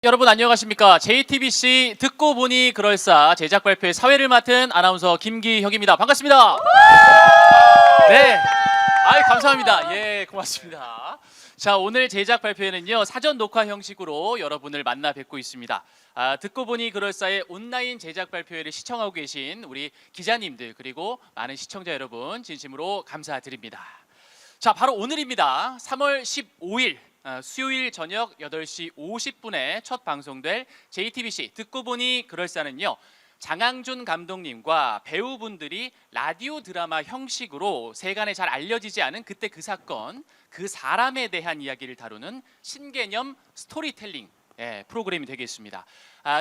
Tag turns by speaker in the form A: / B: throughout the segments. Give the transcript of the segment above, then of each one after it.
A: 여러분 안녕하십니까. JTBC 듣고 보니 그럴싸 제작 발표의 사회를 맡은 아나운서 김기혁입니다. 반갑습니다. 네, 감사합니다. 예, 고맙습니다. 자, 오늘 제작 발표회는요 사전 녹화 형식으로 여러분을 만나 뵙고 있습니다. 듣고 보니 그럴싸의 온라인 제작 발표회를 시청하고 계신 우리 기자님들 그리고 많은 시청자 여러분 진심으로 감사드립니다. 자, 바로 오늘입니다. 3월 15일 수요일 저녁 8시 50분에 첫 방송될 JTBC 듣고 보니 그럴싸는요, 장항준 감독님과 배우분들이 라디오 드라마 형식으로 세간에 잘 알려지지 않은 그때 그 사건, 그 사람에 대한 이야기를 다루는 신개념 스토리텔링 프로그램이 되겠습니다.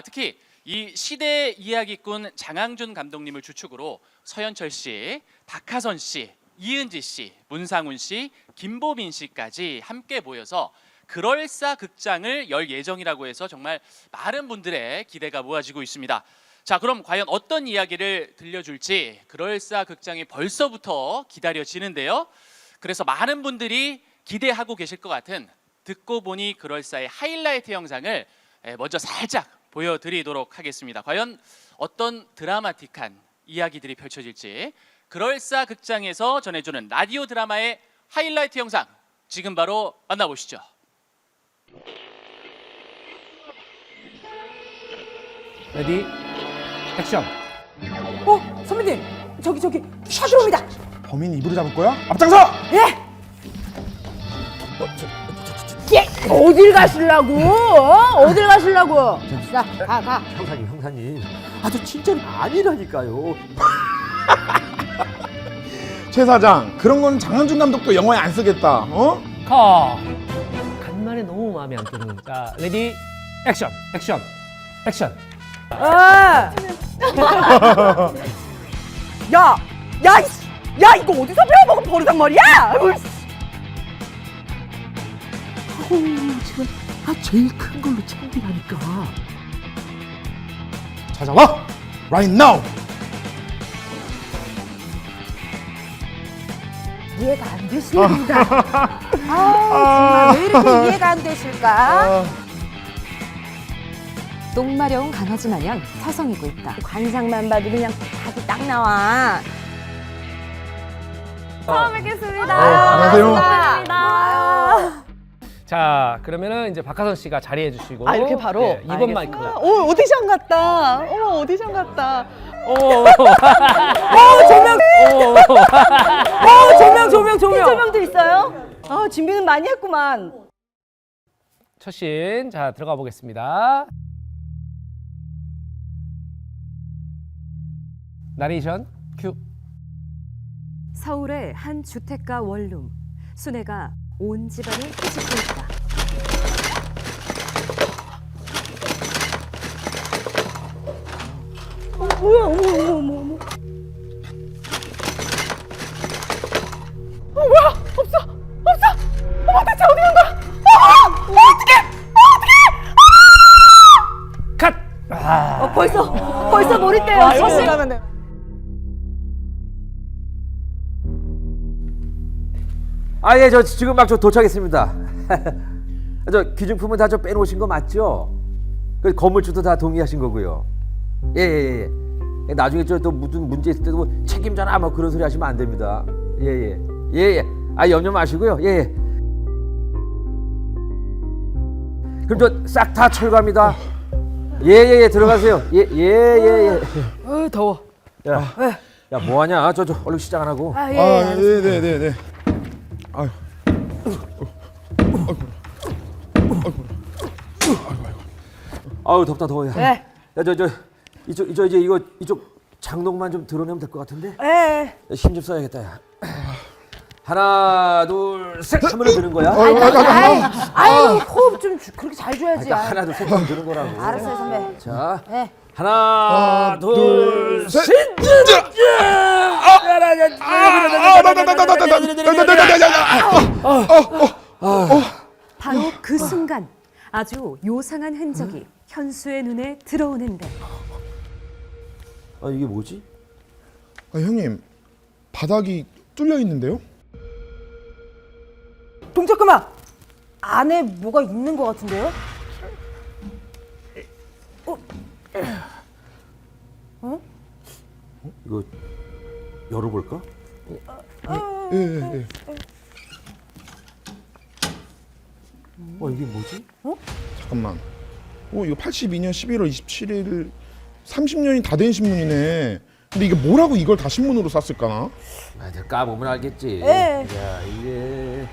A: 특히 이 시대 이야기꾼 장항준 감독님을 주축으로 서현철 씨, 박하선 씨, 이은지 씨, 문상훈 씨, 김보민 씨까지 함께 모여서 그럴싸 극장을 열 예정이라고 해서 정말 많은 분들의 기대가 모아지고 있습니다. 자, 그럼 과연 어떤 이야기를 들려줄지 그럴싸 극장이 벌써부터 기다려지는데요. 그래서 많은 분들이 기대하고 계실 것 같은 듣고 보니 그럴싸의 하이라이트 영상을 먼저 살짝 보여드리도록 하겠습니다. 과연 어떤 드라마틱한 이야기들이 펼쳐질지 그럴싸 극장에서 전해주는 라디오 드라마의 하이라이트 영상 지금 바로 만나보시죠.
B: 레디 액션.
C: 선배님, 저기 샤드롬이다.
D: 범인 입으로 잡을 거야? 앞장서!
C: 예? 어딜 가시려고? 어딜 가시려고? 자, 가.
B: 형사님. 저 진짜는 아니라니까요.
D: 최 사장, 그런 건 장항준 감독도 영화에 안 쓰겠다. 어?
B: 간만에 너무 마음에 안 드는. 자, 레디 액션.
C: 야, 이거 어디서 배워먹은 버르장머리야?
B: 지금 제일 큰 걸로 챙기라니까.
D: 찾아와! Right now!
C: 이해가 안 되십니다. 정말 왜 이렇게 이해가 안 되실까?
E: 똥마려운 강아지 마냥 서성이고 있다.
C: 관상만 봐도 그냥 답이 딱 나와. 처음 뵙겠습니다.
D: 안녕하세요.
C: 반갑습니다.
B: 자, 그러면은 이제 박하선 씨가 자리해 주시고.
C: 이렇게 바로?
B: 네, 2번 마이크.
C: 오디션 같다. 오디션 같다. 조명. 조명도 있어요? 준비는 많이 했구만.
B: 첫 씬. 자, 들어가 보겠습니다. 나레이션 큐.
E: 서울의 한 주택가 원룸. 수네가 온 집안을 헤집고 있다.
C: 뭐야, 어머. 뭐야? 없어. 어머, 대체 어디 간 거야? 어떡해!
B: 컷!
C: 벌써 몰입돼요. 사실.
F: 저 지금 막 도착했습니다. 저 기증품은 다 빼놓으신 거 맞죠? 그 건물주도 다 동의하신 거고요. 예. 나중에 또 무슨 문제 있을 때도 책임져라 그런 소리 하시면 안 됩니다. 예. 염려 마시고요. 예. 그럼 싹 다 철거합니다. 예. 들어가세요. 예.
C: 더워.
F: 야 뭐하냐? 저 얼른 시작 안 하고.
D: 네.
F: 아유 덥다 더워요.
C: 네.
F: 이쪽 장롱만 좀 드러내면 될 것 같은데.
C: 네.
F: 힘 좀 써야겠다. 야. 하나 둘 셋 하면 드는 거야.
C: 호흡 좀 그렇게 잘 줘야지.
F: 그러니까 하나 둘 셋 하면 드는 거라고.
C: 알았어요, 선배.
F: 자,
C: 네.
F: 하나 둘 셋.
E: 바로 그 순간 아주 요상한 흔적이 현수의 눈에 들어오는데
F: 이게 뭐지?
D: 형님, 바닥이 뚫려 있는데요?
C: 동작 그만. 안에 뭐가 있는 것 같은데요?
F: 이거 열어볼까?
D: 예.
F: 이게 뭐지?
D: 잠깐만. 이거 82년 11월 27일 30년이 다 된 신문이네. 근데 이게 뭐라고 이걸 다 신문으로 쌌을까나?
F: 내가 까보면 알겠지.
C: 예.
F: 야, 이게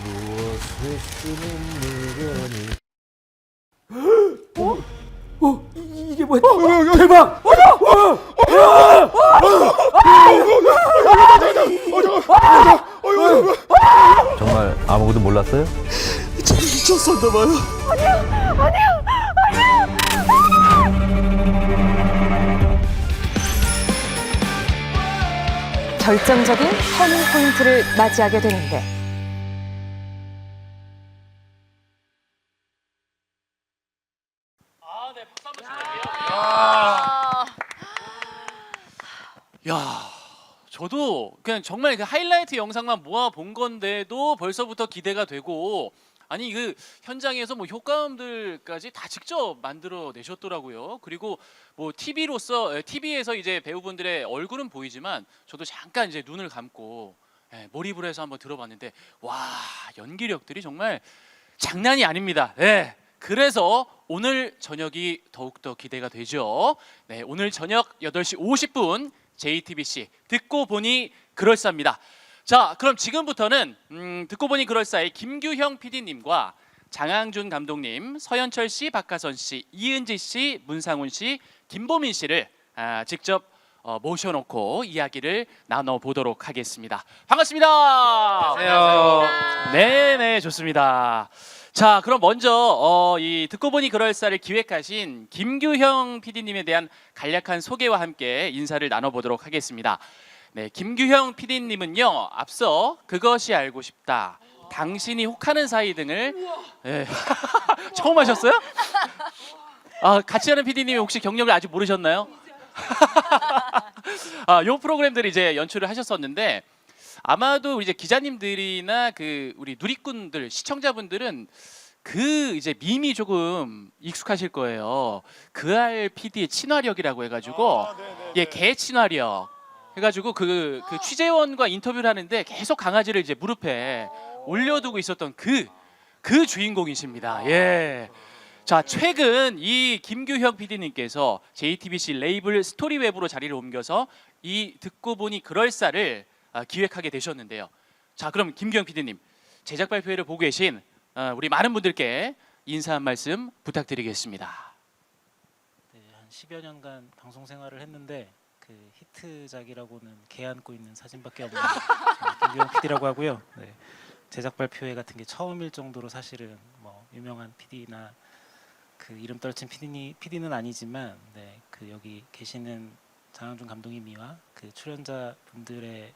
F: 무엇을 쓰는 물건이? 이게 뭐야? 대박! 정말 아무것도 몰랐어요?
E: 결정적인 터닝 포인트를 맞이하게 되는데
A: 네, 박수 한번 주세요. 야, 저도 그냥 정말 그 하이라이트 영상만 모아 본 건데도 벌써부터 기대가 되고, 아니 그 현장에서 뭐 효과음들까지 다 직접 만들어 내셨더라고요. 그리고 뭐 TV에서 이제 배우분들의 얼굴은 보이지만 저도 잠깐 이제 눈을 감고 몰입을 해서 한번 들어봤는데 와, 연기력들이 정말 장난이 아닙니다. 네. 그래서 오늘 저녁이 더욱더 기대가 되죠. 네, 오늘 저녁 8시 50분 JTBC 듣고 보니 그럴싸입니다. 자, 그럼 지금부터는 듣고 보니 그럴싸의 김규형 PD님과 장항준 감독님, 서현철 씨, 박하선 씨, 이은지 씨, 문상훈 씨, 김보민 씨를 직접 모셔놓고 이야기를 나눠보도록 하겠습니다. 반갑습니다.
G: 안녕하세요.
A: 네, 좋습니다. 자, 그럼 먼저 이 듣고 보니 그럴싸를 기획하신 김규형 PD님에 대한 간략한 소개와 함께 인사를 나눠보도록 하겠습니다. 네, 김규형 PD님은요, 앞서 그것이 알고 싶다, 당신이 혹하는 사이 등을 처음 하셨어요? 같이 하는 PD님이 혹시 경력을 아직 모르셨나요? 요 프로그램들을 이제 연출을 하셨었는데 아마도 이제 기자님들이나 그 우리 누리꾼들 시청자분들은 그 이제 밈이 조금 익숙하실 거예요. 그알 PD의 친화력이라고 해가지고 개 친화력 해가지고 그 취재원과 인터뷰를 하는데 계속 강아지를 이제 무릎에 올려두고 있었던 그 주인공이십니다. 예. 자, 최근 이 김규형 PD님께서 JTBC 레이블 스토리웹으로 자리를 옮겨서 이 듣고 보니 그럴싸를 기획하게 되셨는데요. 자, 그럼 김규형 PD님, 제작 발표회를 보고 계신 우리 많은 분들께 인사 한 말씀 부탁드리겠습니다.
G: 네, 한 10여 년간 방송 생활을 했는데 그 히트작이라고는 개 안고 있는 사진밖에 없는 김규형 PD라고 하고요. 네, 제작 발표회 같은 게 처음일 정도로 사실은 뭐 유명한 PD나 그 이름 떨친 PD는 아니지만 그 여기 계시는 장항준 감독님이와 그 출연자 분들의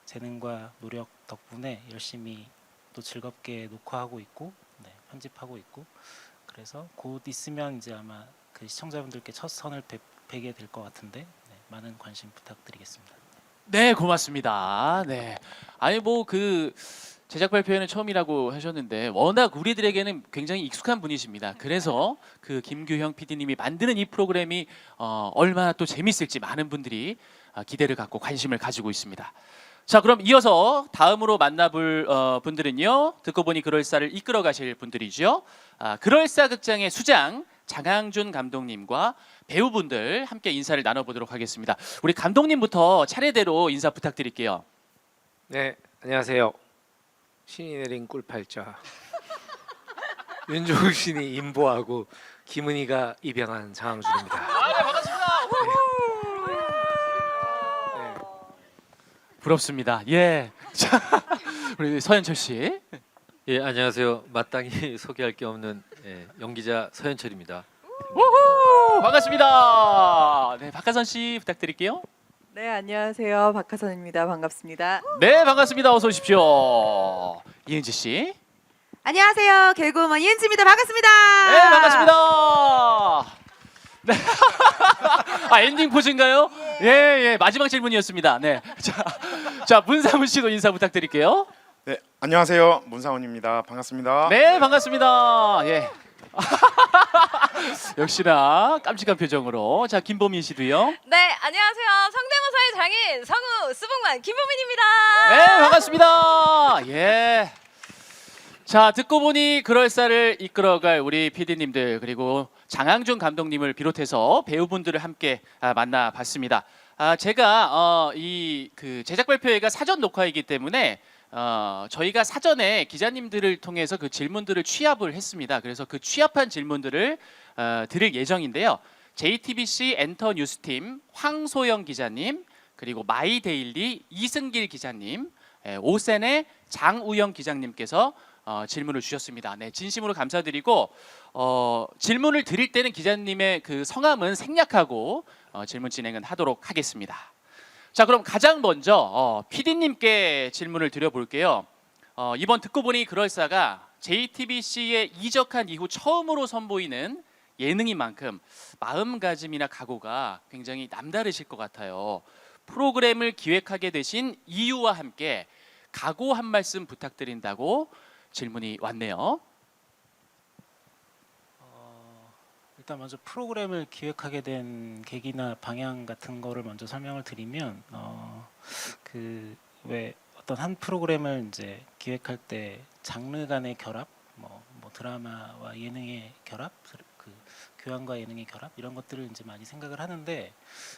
G: 재능과 노력 덕분에 열심히 또 즐겁게 녹화하고 있고 편집하고 있고, 그래서 곧 있으면 이제 아마 그 시청자분들께 첫 선을 뵈게 될 것 같은데 많은 관심 부탁드리겠습니다.
A: 네, 고맙습니다. 네, 아니 뭐 그 제작 발표회는 처음이라고 하셨는데 워낙 우리들에게는 굉장히 익숙한 분이십니다. 그래서 그 김규형 PD님이 만드는 이 프로그램이 얼마나 또 재밌을지 많은 분들이 기대를 갖고 관심을 가지고 있습니다. 자, 그럼 이어서 다음으로 만나볼 분들은요, 듣고 보니 그럴싸를 이끌어 가실 분들이죠. 그럴싸 극장의 수장 장항준 감독님과 배우분들 함께 인사를 나눠보도록 하겠습니다. 우리 감독님부터 차례대로 인사 부탁드릴게요.
H: 네, 안녕하세요. 신이 내린 꿀팔자 윤종욱 신이 인보하고 김은희가 입양한 장항준입니다.
A: 네, 반갑습니다.
H: 네.
A: 부럽습니다. 예. 자, 우리 서현철 씨.
I: 예, 안녕하세요. 마땅히 소개할 게 없는 연기자 서현철입니다.
A: 우후! 반갑습니다. 네, 박하선 씨 부탁드릴게요.
J: 네, 안녕하세요. 박하선입니다. 반갑습니다.
A: 네, 반갑습니다. 어서 오십시오. 이은지 씨.
J: 안녕하세요. 개그우먼 이은지입니다. 반갑습니다.
A: 네, 반갑습니다. 네. 엔딩 포즈인가요? 예, 마지막 질문이었습니다. 네. 자, 문상훈 씨도 인사 부탁드릴게요.
K: 네, 안녕하세요. 문상훈입니다. 반갑습니다.
A: 네, 반갑습니다. 예. 역시나 깜찍한 표정으로. 자, 김보민 씨도요.
K: 네, 안녕하세요. 성대모사의 장인 성우 수봉만 김보민입니다.
A: 네, 반갑습니다. 예. 자, 듣고 보니 그럴싸를 이끌어갈 우리 PD님들 그리고 장항준 감독님을 비롯해서 배우분들을 함께 만나봤습니다. 제가 이 그 제작 발표회가 사전 녹화이기 때문에 저희가 사전에 기자님들을 통해서 그 질문들을 취합을 했습니다. 그래서 그 취합한 질문들을 드릴 예정인데요. JTBC 엔터 뉴스팀 황소영 기자님, 그리고 마이데일리 이승길 기자님, 오센의 장우영 기자님께서 질문을 주셨습니다. 네, 진심으로 감사드리고 질문을 드릴 때는 기자님의 그 성함은 생략하고 질문 진행은 하도록 하겠습니다. 자, 그럼 가장 먼저 PD님께 질문을 드려볼게요. 이번 듣고 보니 그럴싸가 JTBC에 이적한 이후 처음으로 선보이는 예능인 만큼 마음가짐이나 각오가 굉장히 남다르실 것 같아요. 프로그램을 기획하게 되신 이유와 함께 각오 한 말씀 부탁드린다고 질문이 왔네요.
G: 일단 먼저 프로그램을 기획하게 된 계기나 방향 같은 거를 먼저 설명을 드리면 그 왜 어떤 한 프로그램을 이제 기획할 때 장르 간의 결합, 뭐 드라마와 예능의 결합, 그 교양과 예능의 결합 이런 것들을 이제 많이 생각을 하는데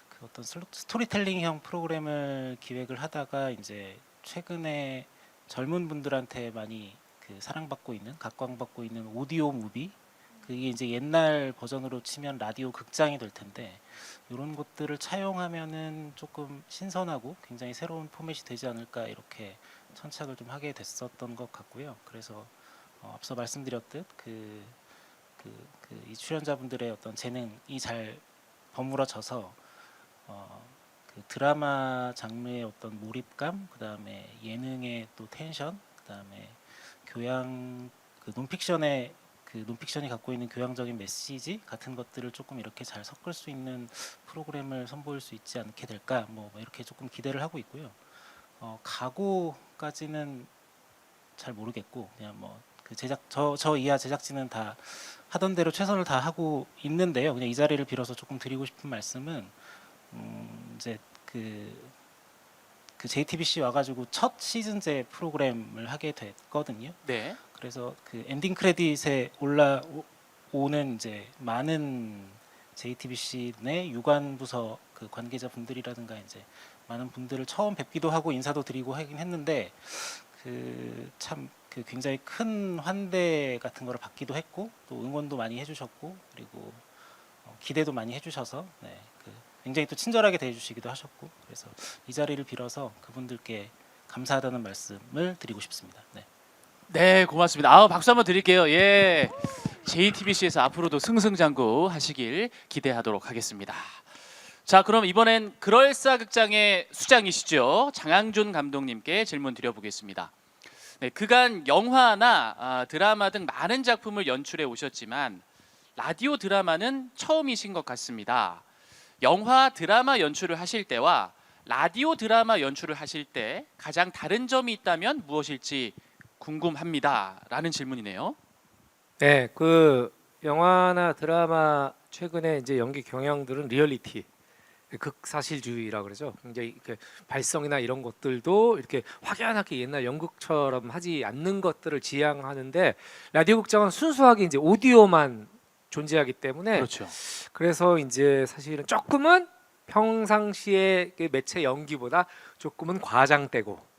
G: 그 어떤 스토리텔링형 프로그램을 기획을 하다가 이제 최근에 젊은 분들한테 많이 그 사랑받고 있는 각광받고 있는 오디오 무비, 그게 이제 옛날 버전으로 치면 라디오 극장이 될 텐데 이런 것들을 차용하면은 조금 신선하고 굉장히 새로운 포맷이 되지 않을까 이렇게 천착을 좀 하게 됐었던 것 같고요. 그래서 앞서 말씀드렸듯 이 출연자분들의 어떤 재능이 잘 버무러져서 그 드라마 장르의 어떤 몰입감, 그 다음에 예능의 또 텐션, 그 다음에 교양, 그 논픽션이 갖고 있는 교양적인 메시지 같은 것들을 조금 이렇게 잘 섞을 수 있는 프로그램을 선보일 수 있지 않게 될까, 뭐 이렇게 조금 기대를 하고 있고요. 각오까지는 잘 모르겠고 그냥 뭐 그 저 이하 제작진은 다 하던 대로 최선을 다 하고 있는데요. 그냥 이 자리를 빌어서 조금 드리고 싶은 말씀은 이제 그 JTBC 와가지고 첫 시즌제 프로그램을 하게 됐거든요.
A: 네.
G: 그래서 그 엔딩 크레딧에 올라오는 이제 많은 JTBC 내 유관 부서 그 관계자분들이라든가 이제 많은 분들을 처음 뵙기도 하고 인사도 드리고 하긴 했는데 그 굉장히 큰 환대 같은 거를 받기도 했고 또 응원도 많이 해주셨고 그리고 기대도 많이 해주셔서 굉장히 또 친절하게 대해주시기도 하셨고 그래서 이 자리를 빌어서 그분들께 감사하다는 말씀을 드리고 싶습니다. 네.
A: 네, 고맙습니다. 박수 한번 드릴게요. 예, JTBC에서 앞으로도 승승장구 하시길 기대하도록 하겠습니다. 자, 그럼 이번엔 그럴싸극장의 수장이시죠, 장항준 감독님께 질문 드려보겠습니다. 네, 그간 영화나 드라마 등 많은 작품을 연출해 오셨지만 라디오 드라마는 처음이신 것 같습니다. 영화 드라마 연출을 하실 때와 라디오 드라마 연출을 하실 때 가장 다른 점이 있다면 무엇일지 궁금합니다. 라는 질문이네요.
H: 네, 그 영화나 드라마 최근에 이제 연기 경향들은 리얼리티, 극사실주의라 그러죠. 굉장히 이렇게 발성이나 이런 것들도 이렇게 확연하게 옛날 연극처럼 하지 않는 것들을 지향하는데 라디오 극장은 순수하게 이제 오디오만 존재하기 때문에
A: 그렇죠.
H: 그래서 이제 사실은 조금은 평상시의 그 매체 연기보다 조금은 과장되고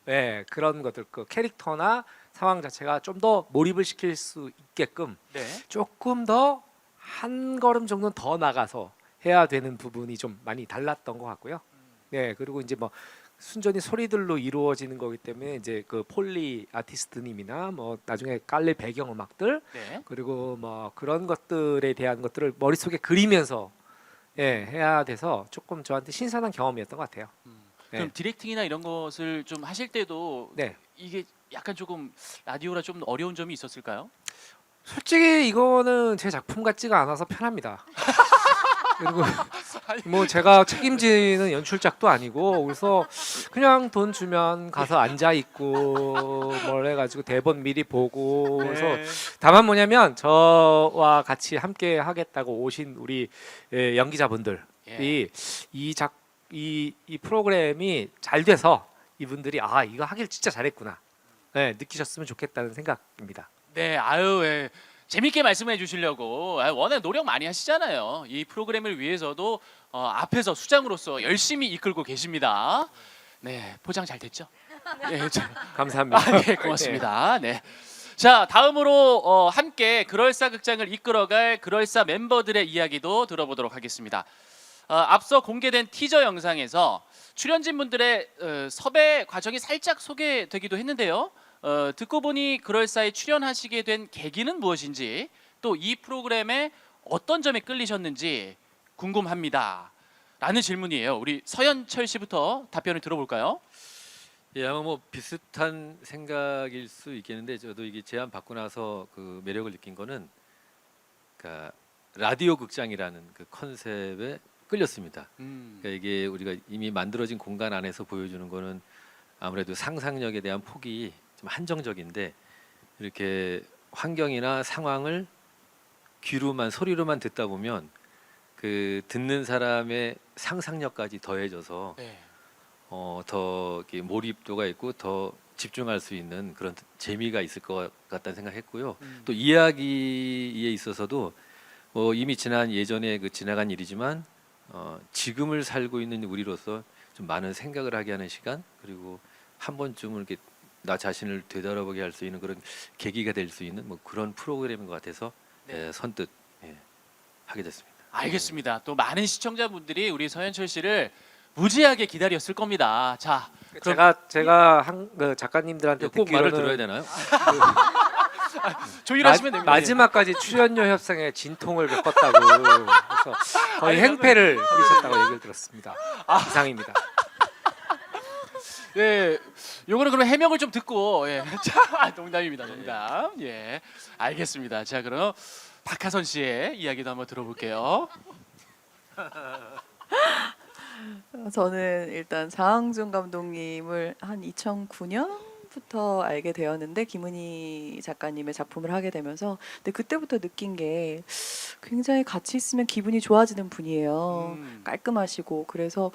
H: 네, 그런 것들 그 캐릭터나 상황 자체가 좀 더 몰입을 시킬 수 있게끔
A: 네.
H: 조금 더 한 걸음 정도는 더 나가서 해야 되는 부분이 좀 많이 달랐던 것 같고요. 네, 그리고 이제 뭐 순전히 소리들로 이루어지는 거기 때문에 이제 그 폴리 아티스트님이나 뭐 나중에 깔릴 배경 음악들
A: 네.
H: 그리고 뭐 그런 것들에 대한 것들을 머릿속에 그리면서 해야 돼서 조금 저한테 신선한 경험이었던 것 같아요.
A: 그럼 디렉팅이나 이런 것을 좀 하실 때도
H: 네.
A: 이게 약간 조금 라디오라 좀 어려운 점이 있었을까요?
H: 솔직히 이거는 제 작품 같지가 않아서 편합니다. 그리고 뭐 제가 책임지는 연출작도 아니고 그래서 그냥 돈 주면 가서 앉아 있고 뭘 해가지고 대본 미리 보고 그래서 다만 뭐냐면 저와 같이 함께 하겠다고 오신 우리 연기자분들이 이 프로그램이 잘 돼서 이분들이 아 이거 하길 진짜 잘했구나 느끼셨으면 좋겠다는 생각입니다.
A: 네, 아유, 재밌게 말씀해 주시려고 워낙 노력 많이 하시잖아요. 이 프로그램을 위해서도 앞에서 수장으로서 열심히 이끌고 계십니다. 네, 포장 잘 됐죠? 네,
H: 감사합니다.
A: 네, 고맙습니다. 네. 자, 다음으로 함께 그럴싸 극장을 이끌어갈 그럴싸 멤버들의 이야기도 들어보도록 하겠습니다. 앞서 공개된 티저 영상에서 출연진분들의 섭외 과정이 살짝 소개되기도 했는데요. 듣고 보니 그럴싸에 출연하시게 된 계기는 무엇인지 또 이 프로그램에 어떤 점에 끌리셨는지 궁금합니다. 라는 질문이에요. 우리 서현철 씨부터 답변을 들어볼까요?
I: 예, 아마 뭐 비슷한 생각일 수 있겠는데 저도 이게 제안 받고 나서 그 매력을 느낀 거는 그러니까 라디오 극장이라는 그 컨셉에 끌렸습니다. 그러니까 이게 우리가 이미 만들어진 공간 안에서 보여주는 거는 아무래도 상상력에 대한 폭이 좀 한정적인데 이렇게 환경이나 상황을 귀로만 소리로만 듣다 보면 그 듣는 사람의 상상력까지 더해져서 더 이렇게 몰입도가 있고 더 집중할 수 있는 그런 재미가 있을 것 같다는 생각했고요. 또 이야기에 있어서도 이미 지난 예전에 그 지나간 일이지만 지금을 살고 있는 우리로서 좀 많은 생각을 하게 하는 시간 그리고 한 번쯤은 이렇게 나 자신을 되돌아보게 할 수 있는 그런 계기가 될 수 있는 뭐 그런 프로그램인 것 같아서 선뜻 하게 됐습니다.
A: 알겠습니다. 또 많은 시청자분들이 우리 서현철 씨를 무지하게 기다렸을 겁니다. 자, 그럼
H: 제가 그 작가님들한테
I: 꼭 말을
H: 듣기로는
I: 들어야 되나요?
A: 조율하시면 됩니다.
H: 마지막까지 출연료 협상에 진통을 겪었다고 그래서 거의 행패를 부리셨다고 얘기를 들었습니다. 이상입니다.
A: 네, 요거는 그럼 해명을 좀 듣고 자, 농담입니다. 농담. 예, 알겠습니다. 자, 그럼 박하선 씨의 이야기도 한번 들어볼게요.
J: 저는 일단 장항준 감독님을 한 2009년부터 알게 되었는데 김은희 작가님의 작품을 하게 되면서 근데 그때부터 느낀 게 굉장히 같이 있으면 기분이 좋아지는 분이에요. 깔끔하시고 그래서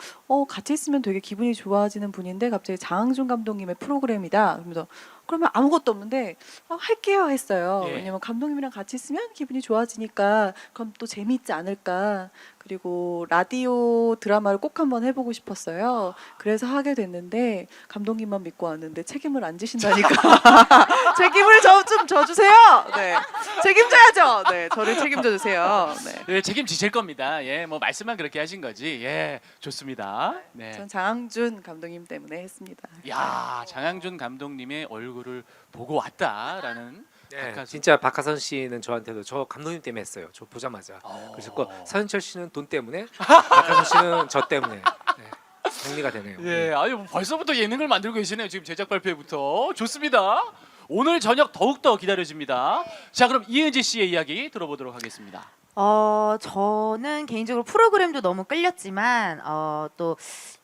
J: 같이 있으면 되게 기분이 좋아지는 분인데 갑자기 장항준 감독님의 프로그램이다. 그러면서 그러면 아무것도 없는데 할게요 했어요. 왜냐면 감독님이랑 같이 있으면 기분이 좋아지니까 그럼 또 재미있지 않을까. 그리고 라디오 드라마를 꼭 한번 해보고 싶었어요. 그래서 하게 됐는데 감독님만 믿고 왔는데 책임을 안 지신다니까. 책임을 좀 져주세요. 네, 책임져야죠. 네, 저를 책임져 주세요. 네,
A: 책임지실 겁니다. 예, 뭐 말씀만 그렇게 하신 거지. 예, 좋습니다. 네.
J: 전 장항준 감독님 때문에 했습니다.
A: 야, 장항준 감독님의 얼굴을 보고 왔다라는.
H: 진짜 박하선 씨는 저한테도 저 감독님 때문에 했어요. 저 보자마자. 그래서 서현철 씨는 돈 때문에, 박하선 씨는 저 때문에. 정리가 되네요.
A: 예, 아유 뭐 벌써부터 예능을 만들고 계시네요. 지금 제작 발표부터 좋습니다. 오늘 저녁 더욱더 기다려집니다. 자, 그럼 이은지 씨의 이야기 들어보도록 하겠습니다.
L: 저는 개인적으로 프로그램도 너무 끌렸지만 또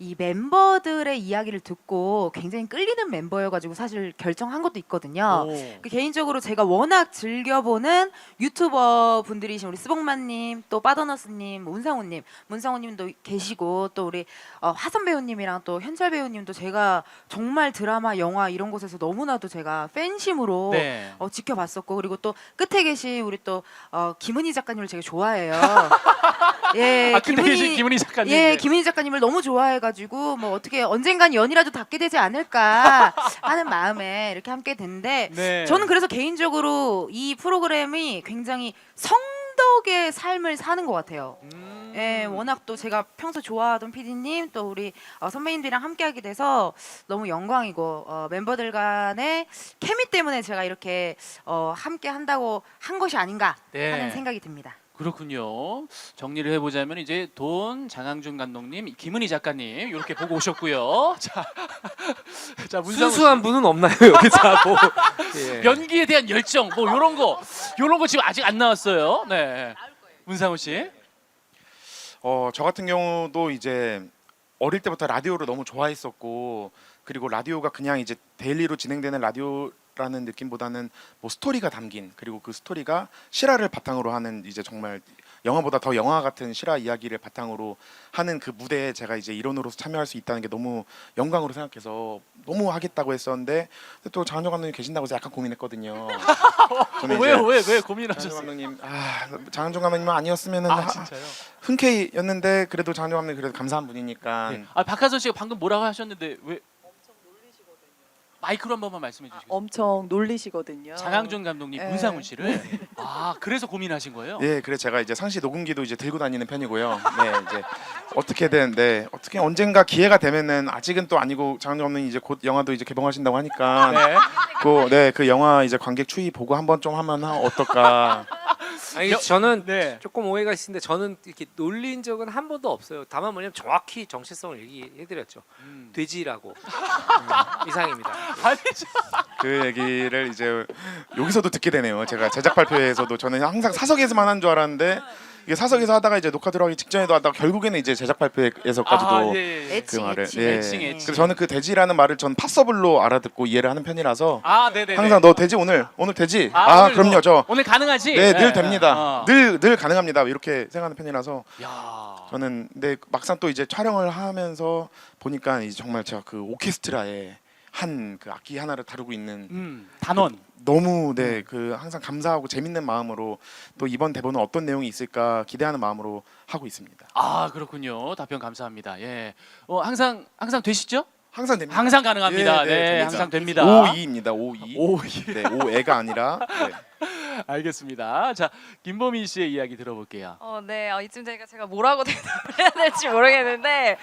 L: 이 멤버들의 이야기를 듣고 굉장히 끌리는 멤버여가지고 사실 결정한 것도 있거든요. 개인적으로 제가 워낙 즐겨보는 유튜버 분들이신 우리 스봉만님, 또 빠더너스님, 문상우님도 계시고 또 우리 화선 배우님이랑 또 현철 배우님도 제가 정말 드라마, 영화 이런 곳에서 너무나도 제가 팬심으로 지켜봤었고 그리고 또 끝에 계신 우리 또 김은희 작가님을 제가 좋아해요. 예,
A: 김은희 작가님.
L: 예, 김은희 작가님을 너무 좋아해가지고 뭐 어떻게 언젠간 연이라도 닿게 되지 않을까 하는 마음에 이렇게 함께 됐는데 저는 그래서 개인적으로 이 프로그램이 굉장히 성덕의 삶을 사는 것 같아요. 예, 워낙 또 제가 평소 좋아하던 PD님 또 우리 선배님들이랑 함께하게 돼서 너무 영광이고 멤버들 간의 케미 때문에 제가 이렇게 함께 한다고 한 것이 아닌가 하는 생각이 듭니다.
A: 그렇군요. 정리를 해보자면 이제 돈 장항준 감독님, 김은희 작가님 이렇게 보고 오셨고요. 자,
H: 순수한 분은 없나요 여기 다 뭐.
A: 연기에 대한 열정 뭐 이런 거 지금 아직 안 나왔어요. 네, 문상우 씨.
M: 저 같은 경우도 이제 어릴 때부터 라디오를 너무 좋아했었고, 그리고 라디오가 그냥 이제 데일리로 진행되는 라디오라는 느낌보다는 뭐 스토리가 담긴, 그리고 그 스토리가 실화를 바탕으로 하는, 이제 정말 영화보다 더 영화 같은 실화 이야기를 바탕으로 하는 그 무대에 제가 이제 일원으로서 참여할 수 있다는 게 너무 영광으로 생각해서 너무 하겠다고 했었는데, 근데 또 장한정 감독님 계신다고 해서 약간 고민했거든요. 저는
A: 왜요?
M: 이제
A: 왜
M: 장한정
A: 고민하셨어요?
M: 감독님, 장한정 감독님만 아니었으면은
A: 진짜요?
M: 흔쾌히였는데, 그래도 장한정 감독님 그래도 감사한 분이니까.
A: 네. 박하선 씨가 방금 뭐라고 하셨는데 왜? 마이크로 한 번만 말씀해 주시겠어요?
J: 엄청 놀리시거든요.
A: 장항준 감독님,
J: 네.
A: 문상훈 씨를 그래서 고민하신 거예요?
M: 예, 그래서 제가 이제 상시 녹음기도 이제 들고 다니는 편이고요. 네, 이제 어떻게든 어떻게 언젠가 기회가 되면은, 아직은 또 아니고 장항준 감독님 이제 곧 영화도 이제 개봉하신다고 하니까 그 영화 이제 관객 추이 보고 한번 좀 하면 어떨까.
H: 아니 저는 조금 오해가 있는데 저는 이렇게 놀린 적은 한 번도 없어요. 다만 뭐냐면 정확히 정체성을 얘기해드렸죠. 돼지라고. 이상입니다.
M: 그 얘기를 이제 여기서도 듣게 되네요. 제가 제작 발표회에서도 저는 항상 사석에서만 한 줄 알았는데, 이게 사석에서 하다가 이제 녹화 들어가기 직전에도 하다가 결국에는 이제 제작 발표회에서까지도 그 말을
A: 애칭.
M: 그래서 저는 그 돼지라는 말을 전 팟서블로 알아듣고 이해를 하는 편이라서
A: 네네.
M: 항상 너 돼지 오늘 돼지
A: 오늘
M: 그럼요 저
A: 오늘 가능하지?
M: 네, 늘 됩니다.
A: 어.
M: 늘 가능합니다. 이렇게 생각하는 편이라서
A: 야.
M: 저는 근데 막상 또 이제 촬영을 하면서 보니까 이제 정말 제가 그 오케스트라에 한 그 악기 하나를 다루고 있는
A: 단원
M: 너무 그 항상 감사하고 재밌는 마음으로 또 이번 대본은 어떤 내용이 있을까 기대하는 마음으로 하고 있습니다.
A: 그렇군요. 답변 감사합니다. 예. 항상 되시죠?
M: 항상 됩니다.
A: 항상 가능합니다. 네,
M: 됩니다.
A: 항상 됩니다.
M: 52입니다. 52. 네, 5애가 아니라. 네.
A: 알겠습니다. 자, 김보민 씨의 이야기 들어볼게요.
K: 네, 이쯤 되니까 제가 뭐라고 대답을 해야 될지 모르겠는데,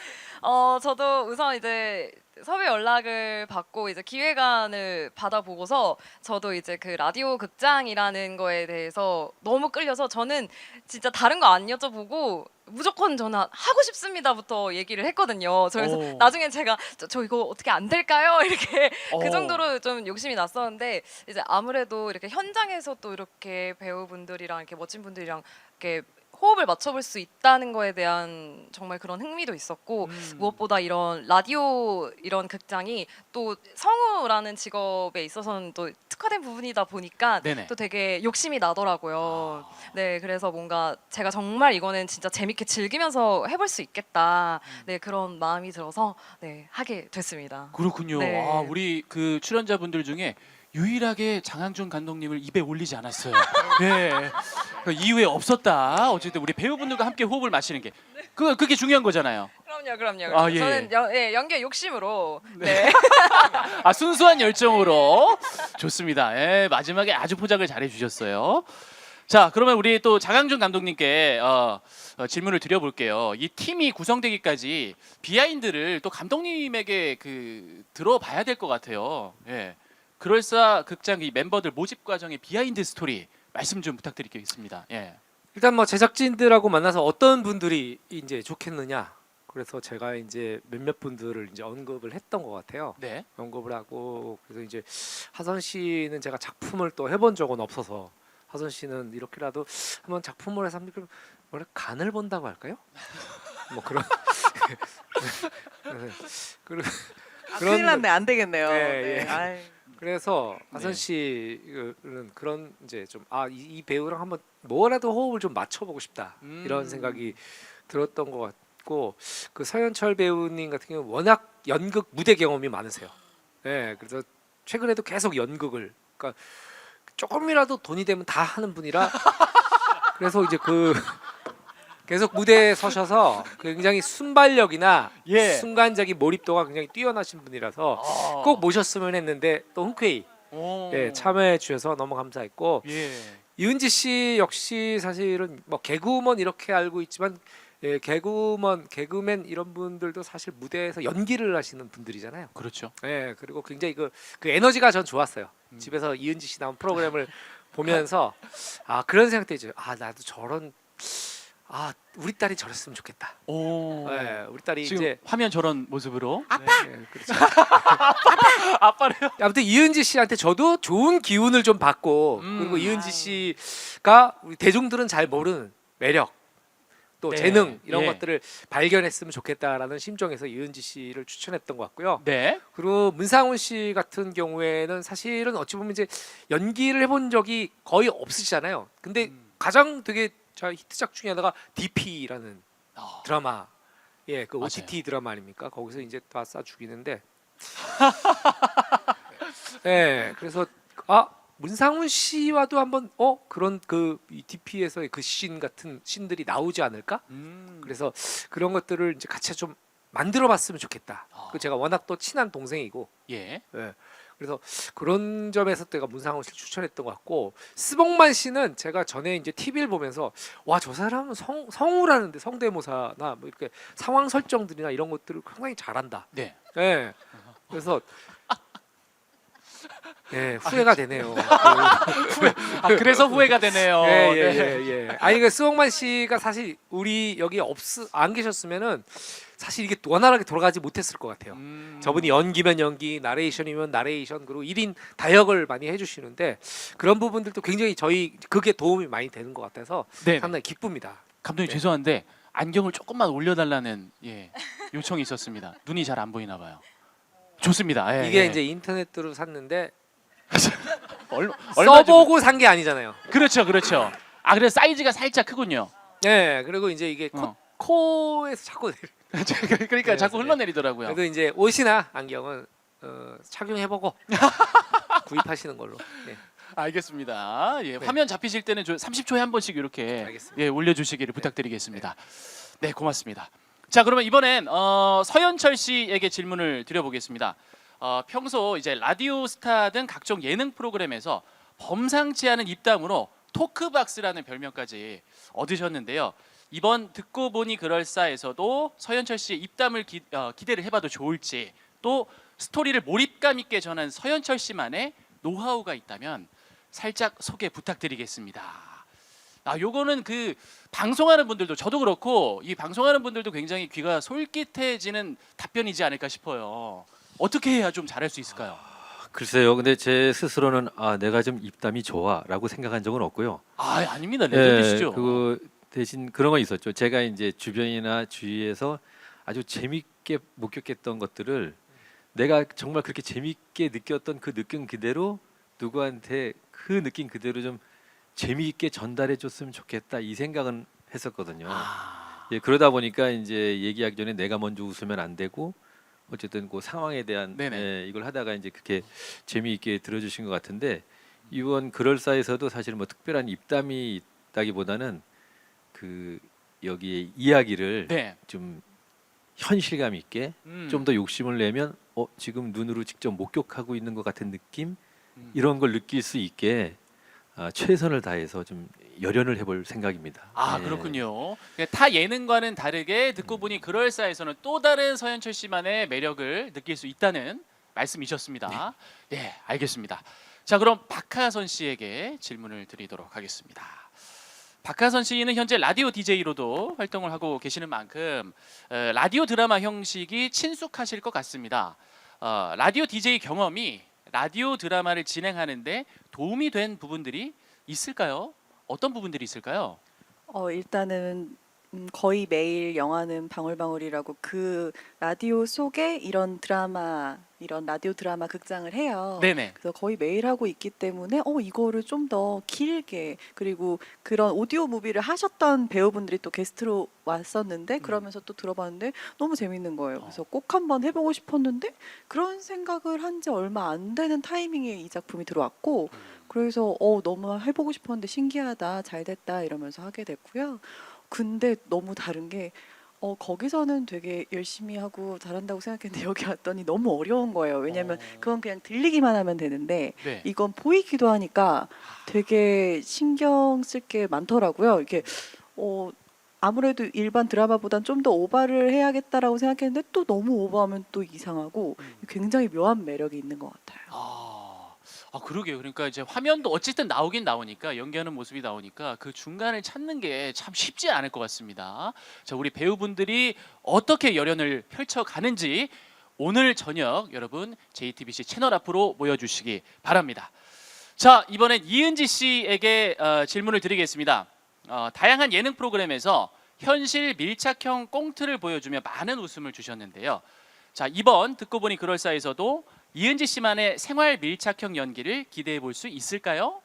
K: 저도 우선 이제 섭외 연락을 받고 이제 기획안을 받아보고서 저도 이제 그 라디오 극장이라는 거에 대해서 너무 끌려서 저는 진짜 다른 거 안 여쭤보고 무조건 저는 하고 싶습니다부터 얘기를 했거든요. 그래서 나중에 제가 저 이거 어떻게 안 될까요? 이렇게 그 정도로 좀 욕심이 났었는데, 이제 아무래도 이렇게 현장에서 또 이렇게 배우분들이랑 이렇게 멋진 분들이랑 이렇게 호흡을 맞춰볼 수 있다는 거에 대한 정말 그런 흥미도 있었고, 무엇보다 이런 라디오 이런 극장이 또 성우라는 직업에 있어서는 또 특화된 부분이다 보니까 또 되게 욕심이 나더라고요. 네, 그래서 뭔가 제가 정말 이거는 진짜 재밌게 즐기면서 해볼 수 있겠다. 네, 그런 마음이 들어서 하게 됐습니다.
A: 그렇군요.
K: 네.
A: 우리 그 출연자분들 중에 유일하게 장항준 감독님을 입에 올리지 않았어요. 네. 그 이후에 없었다. 어쨌든 우리 배우분들과 함께 호흡을 맞추는 게 그게 중요한 거잖아요.
K: 그럼요.
A: 예.
K: 저는 연기의 욕심으로. 네.
A: 순수한 열정으로 좋습니다. 예, 마지막에 아주 포장을 잘해 주셨어요. 자, 그러면 우리 또 장항준 감독님께 질문을 드려볼게요. 이 팀이 구성되기까지 비하인드를 또 감독님에게 들어봐야 될 것 같아요. 예. 그럴싸 극장 이 멤버들 모집 과정의 비하인드 스토리 말씀 좀 부탁드리겠습니다. 예.
H: 일단 뭐 제작진들하고 만나서 어떤 분들이 이제 좋겠느냐. 그래서 제가 이제 몇몇 분들을 이제 언급을 했던 것 같아요.
A: 네.
H: 언급을 하고, 그래서 이제 하선 씨는 제가 작품을 또 해본 적은 없어서, 하선 씨는 이렇게라도 한번 작품을 해서 뭐래 간을 본다고 할까요? 뭐 그런
J: 큰일 났네. 안 되겠네요.
H: 그래서 하선 씨는 그런 이제 좀 이 배우랑 한번 뭐라도 호흡을 좀 맞춰보고 싶다 이런 생각이 들었던 것 같고, 그 서현철 배우님 같은 경우 워낙 연극 무대 경험이 많으세요. 네, 그래서 최근에도 계속 연극을, 그러니까 조금이라도 돈이 되면 다 하는 분이라 그래서 이제 계속 무대에 서셔서 굉장히 순발력이나 순간적인 몰입도가 굉장히 뛰어나신 분이라서 꼭 모셨으면 했는데 또 흔쾌히 참여해 주셔서 너무 감사했고, 이은지 씨 역시 사실은 뭐 개그우먼 이렇게 알고 있지만 개그맨 이런 분들도 사실 무대에서 연기를 하시는 분들이잖아요.
A: 그렇죠.
H: 그리고 굉장히 그 에너지가 전 좋았어요. 집에서 이은지 씨 나온 프로그램을 보면서 그런 생각도 있죠. 나도 저런 우리 딸이 저랬으면 좋겠다. 우리 딸이
A: 지금
H: 이제
A: 화면 저런 모습으로
C: 아빠.
H: 그렇죠.
A: 아빠래요.
H: 아무튼 이은지 씨한테 저도 좋은 기운을 좀 받고, 그리고 이은지 씨가 우리 대중들은 잘 모르는 매력, 또
A: 네.
H: 재능 이런
A: 예.
H: 것들을 발견했으면 좋겠다라는 심정에서 이은지 씨를 추천했던 것 같고요.
A: 네.
H: 그리고 문상훈 씨 같은 경우에는 사실은 어찌 보면 이제 연기를 해본 적이 거의 없으시잖아요. 근데 가장 되게 히트작 중에 하나가 DP라는 드라마, 예, 그 OTT 드라마 아닙니까? 거기서 이제 다 싸 죽이는데, 네, 그래서 문상훈 씨와도 한번 그런 그 DP에서의 그 씬 같은 씬들이 나오지 않을까? 그래서 그런 것들을 이제 같이 좀 만들어봤으면 좋겠다. 그 제가 워낙 또 친한 동생이고,
A: 예.
H: 예. 그래서 그런 점에서 내가 문상훈 씨를 추천했던 것 같고, 스봉만 씨는 제가 전에 이제 TV를 보면서 와, 저 사람은 성우라는데 성대모사나 뭐 이렇게 상황 설정들이나 이런 것들을 상당히 잘한다.
A: 네.
H: 예. 그래서 예, 후회가 되네요.
A: 그래서 후회가 되네요.
H: 예. 아니 그 스봉만 씨가 사실 우리 여기 안 계셨으면은 사실 이게 원활하게 돌아가지 못했을 것 같아요. 저분이 연기면 연기, 나레이션이면 나레이션, 그리고 1인 다역을 많이 해주시는데 그런 부분들도 굉장히 그게 도움이 많이 되는 것 같아서
A: 네.
H: 상당히 기쁩니다.
A: 감독님
H: 네.
A: 죄송한데 안경을 조금만 올려달라는 요청이 있었습니다. 눈이 잘 안 보이나 봐요. 좋습니다. 예,
H: 이게
A: 예.
H: 이제 인터넷으로 샀는데
A: 얼마
H: 써보고 산 게 아니잖아요.
A: 그렇죠. 그래서 사이즈가 살짝 크군요.
H: 네, 그리고 이제 이게 코에서 자꾸
A: 그러니까 자꾸 흘러내리더라고요.
H: 그래도 이제 옷이나 안경은 착용해보고 구입하시는 걸로. 네.
A: 알겠습니다. 예,
H: 네.
A: 화면 잡히실 때는 30초에 한 번씩 이렇게 올려주시기를 부탁드리겠습니다. 네, 고맙습니다. 자, 그러면 이번엔 서현철 씨에게 질문을 드려보겠습니다. 평소 이제 라디오 스타 등 각종 예능 프로그램에서 범상치 않은 입담으로 토크박스라는 별명까지 얻으셨는데요. 이번 듣고 보니 그럴싸에서도 서현철 씨의 입담을 기대를 해봐도 좋을지, 또 스토리를 몰입감 있게 전한 서현철 씨만의 노하우가 있다면 살짝 소개 부탁드리겠습니다. 요거는 그 방송하는 분들도, 저도 그렇고 이 방송하는 분들도 굉장히 귀가 솔깃해지는 답변이지 않을까 싶어요. 어떻게 해야 좀 잘할 수 있을까요?
I: 글쎄요. 근데 제 스스로는 내가 좀 입담이 좋아라고 생각한 적은 없고요.
A: 아닙니다. 레전드시죠.
I: 그 대신 그런 건 있었죠. 제가 이제 주변이나 주위에서 아주 재밌게 목격했던 것들을 내가 정말 그렇게 재밌게 느꼈던 그 느낌 그대로 누구한테 그 느낌 그대로 좀 재미있게 전달해 줬으면 좋겠다, 이 생각은 했었거든요. 예, 그러다 보니까 이제 얘기하기 전에 내가 먼저 웃으면 안 되고, 어쨌든 그 상황에 대한 이걸 하다가 이제 그렇게 재미있게 들어주신 것 같은데, 이번 그럴싸에서도 사실 뭐 특별한 입담이 있다기보다는 그 여기에 이야기를 좀 현실감 있게 좀 더 욕심을 내면 지금 눈으로 직접 목격하고 있는 것 같은 느낌, 이런 걸 느낄 수 있게 최선을 다해서 좀 열연을 해볼 생각입니다.
A: 그렇군요. 타 예능과는 다르게 듣고 보니 그럴싸에서는 또 다른 서현철 씨만의 매력을 느낄 수 있다는 말씀이셨습니다. 네, 알겠습니다. 자, 그럼 박하선 씨에게 질문을 드리도록 하겠습니다. 박하선 씨는 현재 라디오 DJ로도 활동을 하고 계시는 만큼 라디오 드라마 형식이 친숙하실 것 같습니다. 라디오 DJ 경험이 라디오 드라마를 진행하는데 도움이 된 부분들이 있을까요? 어떤 부분들이 있을까요?
J: 일단은 거의 매일 영화는 방울방울이라고 그 라디오 속에 이런 라디오 드라마 극장을 해요.
A: 네네.
J: 그래서 거의 매일 하고 있기 때문에 이거를 좀 더 길게, 그리고 그런 오디오 무비를 하셨던 배우분들이 또 게스트로 왔었는데 그러면서 또 들어봤는데 너무 재밌는 거예요. 그래서 꼭 한번 해보고 싶었는데 그런 생각을 한 지 얼마 안 되는 타이밍에 이 작품이 들어왔고, 그래서 너무 해보고 싶었는데 신기하다, 잘 됐다 이러면서 하게 됐고요. 근데 너무 다른 게 거기서는 되게 열심히 하고 잘한다고 생각했는데 여기 왔더니 너무 어려운 거예요. 왜냐면 그건 그냥 들리기만 하면 되는데 이건 보이기도 하니까 되게 신경 쓸 게 많더라고요. 이게 아무래도 일반 드라마보단 좀 더 오버를 해야겠다라고 생각했는데 또 너무 오버하면 또 이상하고 굉장히 묘한 매력이 있는 것 같아요.
A: 그러게요. 그러니까 이제 화면도 어쨌든 나오긴 나오니까, 연기하는 모습이 나오니까 그 중간을 찾는 게 참 쉽지 않을 것 같습니다. 자, 우리 배우분들이 어떻게 열연을 펼쳐가는지 오늘 저녁 여러분 JTBC 채널 앞으로 모여주시기 바랍니다. 자, 이번엔 이은지 씨에게 질문을 드리겠습니다. 다양한 예능 프로그램에서 현실 밀착형 꽁트를 보여주며 많은 웃음을 주셨는데요. 자, 이번 듣고 보니 그럴싸에서도 이은지 씨만의 생활 밀착형 연기를 기대해 볼 수 있을까요?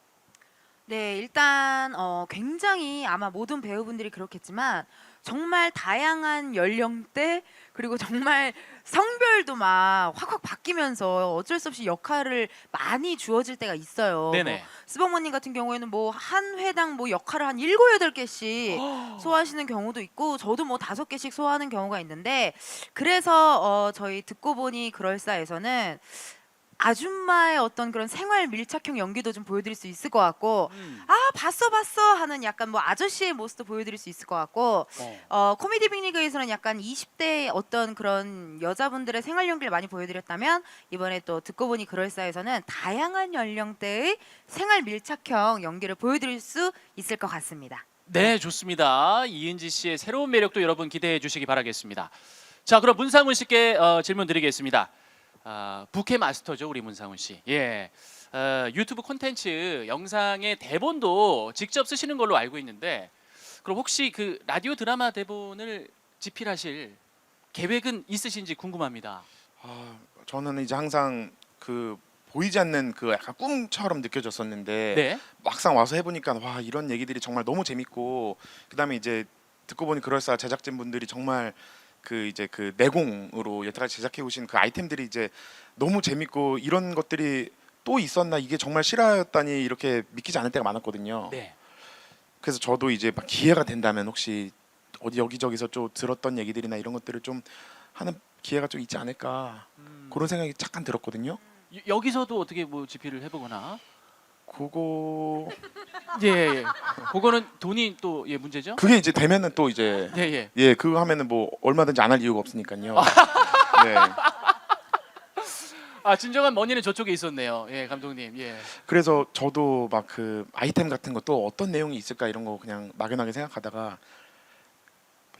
L: 네, 일단 굉장히 아마 모든 배우분들이 그렇겠지만 정말 다양한 연령대 그리고 정말 성별도 막 확확 바뀌면서 어쩔 수 없이 역할을 많이 주어질 때가 있어요.
A: 네네.
L: 뭐 스벅모님 같은 경우에는 뭐 한 회당 뭐 역할을 한 7, 8개씩 소화하시는 경우도 있고 저도 뭐 5개씩 소화하는 경우가 있는데 그래서 저희 듣고 보니 그럴싸에서는 아줌마의 어떤 그런 생활 밀착형 연기도 좀 보여드릴 수 있을 것 같고 아 봤어 하는 약간 뭐 아저씨의 모습도 보여드릴 수 있을 것 같고 코미디 빅리그에서는 약간 20대 어떤 그런 여자분들의 생활 연기를 많이 보여드렸다면 이번에 또 듣고 보니 그럴싸에서는 다양한 연령대의 생활 밀착형 연기를 보여드릴 수 있을 것 같습니다.
A: 네, 좋습니다. 이은지 씨의 새로운 매력도 여러분 기대해 주시기 바라겠습니다. 자, 그럼 문상훈 씨께 질문 드리겠습니다. 부캐 마스터죠, 우리 문상훈 씨. 예, 유튜브 콘텐츠 영상의 대본도 직접 쓰시는 걸로 알고 있는데, 그럼 혹시 그 라디오 드라마 대본을 집필하실 계획은 있으신지 궁금합니다.
M: 저는 이제 항상 그 보이지 않는 그 약간 꿈처럼 느껴졌었는데
A: 네.
M: 막상 와서 해보니까 와 이런 얘기들이 정말 너무 재밌고 그다음에 이제 듣고 보니 그럴싸 제작진 분들이 정말 그 이제 그 내공으로 여태까지 제작해 오신 그 아이템들이 이제 너무 재밌고 이런 것들이 또 있었나 이게 정말 실화였다니 이렇게 믿기지 않을 때가 많았거든요.
A: 네.
M: 그래서 저도 이제 막 기회가 된다면 혹시 어디 여기저기서 좀 들었던 얘기들이나 이런 것들을 좀 하는 기회가 좀 있지 않을까 그런 생각이 잠깐 들었거든요.
A: 여기서도 어떻게 뭐 집필을 해보거나?
M: 그거
A: 예. 그거는 돈이 또 문제죠?
M: 그게 이제 되면은 또 이제
A: 예.
M: 그거 하면은 뭐 얼마든지 안 할 이유가 없으니까요. 네.
A: 진정한 머니는 저쪽에 있었네요. 예, 감독님. 예.
M: 그래서 저도 막 그 아이템 같은 것도 어떤 내용이 있을까 이런 거 그냥 막연하게 생각하다가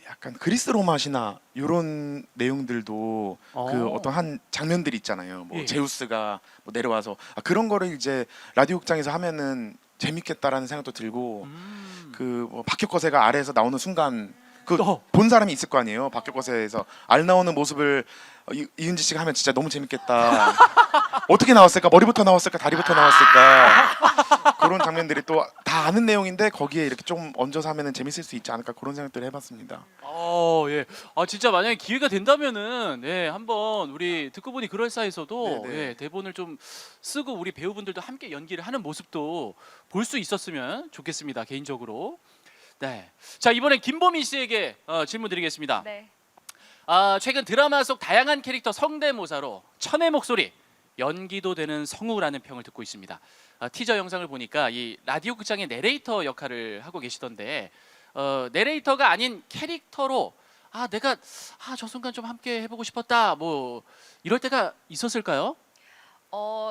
M: 약간 그리스 로마시나 이런 내용들도 그 어떤 한 장면들이 있잖아요. 뭐
A: 예.
M: 제우스가 뭐 내려와서 그런 거를 이제 라디오 극장에서 하면은 재밌겠다라는 생각도 들고 그 뭐 박혁거세가 아래에서 나오는 순간 그 본 사람이 있을 거 아니에요. 박혁거세에서 알 나오는 모습을 이은지 씨가 하면 진짜 너무 재밌겠다. 어떻게 나왔을까? 머리부터 나왔을까? 다리부터 나왔을까? 그런 장면들이 또 다 아는 내용인데 거기에 이렇게 좀 얹어서 하면은 재밌을 수 있지 않을까 그런 생각들을 해봤습니다.
A: 예. 진짜 만약에 기회가 된다면은 한번 우리 듣고 보니 그럴싸에서도 대본을 좀 쓰고 우리 배우분들도 함께 연기를 하는 모습도 볼 수 있었으면 좋겠습니다. 개인적으로. 네. 자, 이번엔 김보민 씨에게 질문 드리겠습니다.
K: 네.
A: 최근 드라마 속 다양한 캐릭터 성대모사로 천의 목소리, 연기도 되는 성우라는 평을 듣고 있습니다. 티저 영상을 보니까 이 라디오 극장의 내레이터 역할을 하고 계시던데 내레이터가 아닌 캐릭터로 내가 저 순간 좀 함께 해보고 싶었다 뭐 이럴 때가 있었을까요?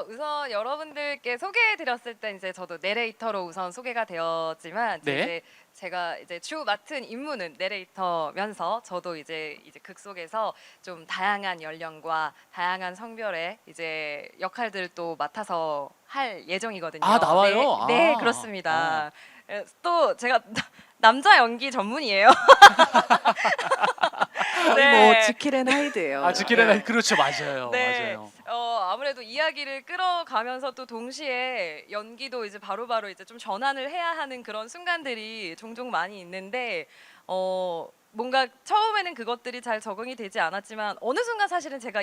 K: 우선 여러분들께 소개해드렸을 때 이제 저도 내레이터로 우선 소개가 되었지만 이제 제가 이제 주 맡은 임무는 내레이터면서 저도 이제 극 속에서 좀 다양한 연령과 다양한 성별의 이제 역할들을 또 맡아서 할 예정이거든요.
A: 나와요?
K: 네, 그렇습니다. 또 제가 남자 연기 전문이에요.
J: 뭐 지킬앤 하이드예요.
A: 지킬앤 하이드 그렇죠, 맞아요.
K: 네.
A: 맞아요.
K: 아무래도 이야기를 끌어가면서 또 동시에 연기도 이제 바로바로 이제 좀 전환을 해야 하는 그런 순간들이 종종 많이 있는데 뭔가 처음에는 그것들이 잘 적응이 되지 않았지만 어느 순간 사실은 제가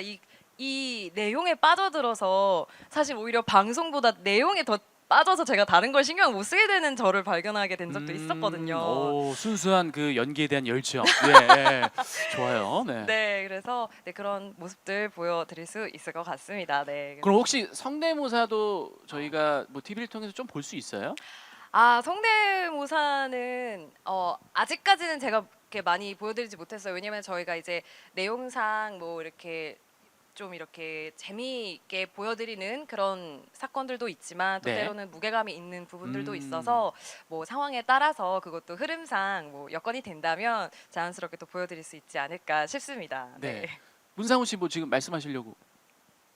K: 이 내용에 빠져들어서 사실 오히려 방송보다 내용에 더 빠져서 제가 다른 걸 신경 못 쓰게 되는 저를 발견하게 된 적도 있었거든요.
A: 순수한 그 연기에 대한 열정. 좋아요. 네.
K: 네, 그래서 그런 모습들 보여드릴 수 있을 것 같습니다. 네.
A: 그럼 혹시 성대모사도 저희가 뭐 TV를 통해서 좀 볼 수 있어요?
K: 성대모사는 아직까지는 제가 이렇게 많이 보여드리지 못했어요. 왜냐면 저희가 이제 내용상 뭐 이렇게 좀 이렇게 재미있게 보여드리는 그런 사건들도 있지만 또 때로는 무게감이 있는 부분들도 있어서 뭐 상황에 따라서 그것도 흐름상 뭐 여건이 된다면 자연스럽게 또 보여드릴 수 있지 않을까 싶습니다.
A: 네. 문상훈 씨 뭐 지금 말씀하시려고?